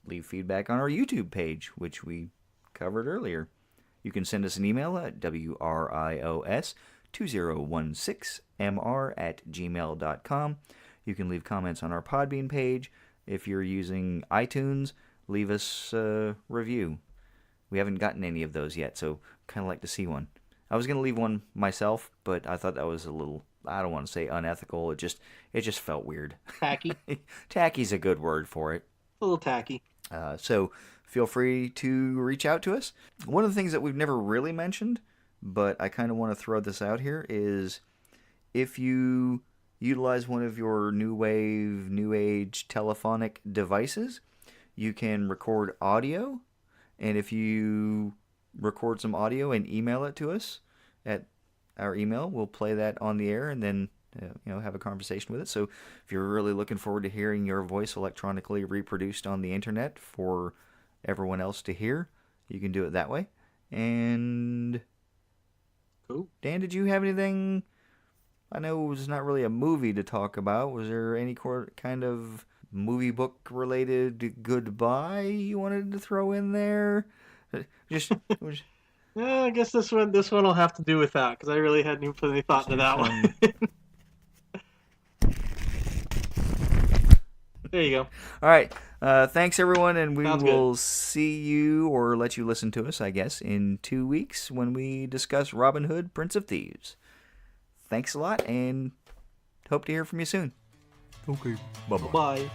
leave feedback on our YouTube page, which we covered earlier. You can send us an email at wrios2016mr@gmail.com. You can leave comments on our Podbean page. If you're using iTunes, leave us a review. We haven't gotten any of those yet, so kind of like to see one. I was going to leave one myself, but I thought that was a little, I don't want to say unethical. It just felt weird. Tacky. Tacky's a good word for it. A little tacky. So feel free to reach out to us. One of the things that we've never really mentioned, but I kind of want to throw this out here, is if you utilize one of your new wave, new age telephonic devices, you can record audio. And if you record some audio and email it to us at our email, we'll play that on the air and then have a conversation with it. So if you're really looking forward to hearing your voice electronically reproduced on the internet for everyone else to hear, you can do it that way. And Cool. Dan, did you have anything? I know it's not really a movie to talk about. Was there any kind of movie book related goodbye you wanted to throw in there? Just Yeah, I guess this one will have to do with that because I really hadn't even put any thought into that one. There you go. All right. Thanks, everyone, and we Sounds will see you, or let you listen to us, I guess, in 2 weeks when we discuss Robin Hood, Prince of Thieves. Thanks a lot, and hope to hear from you soon. Okay. Bye-bye. Bye.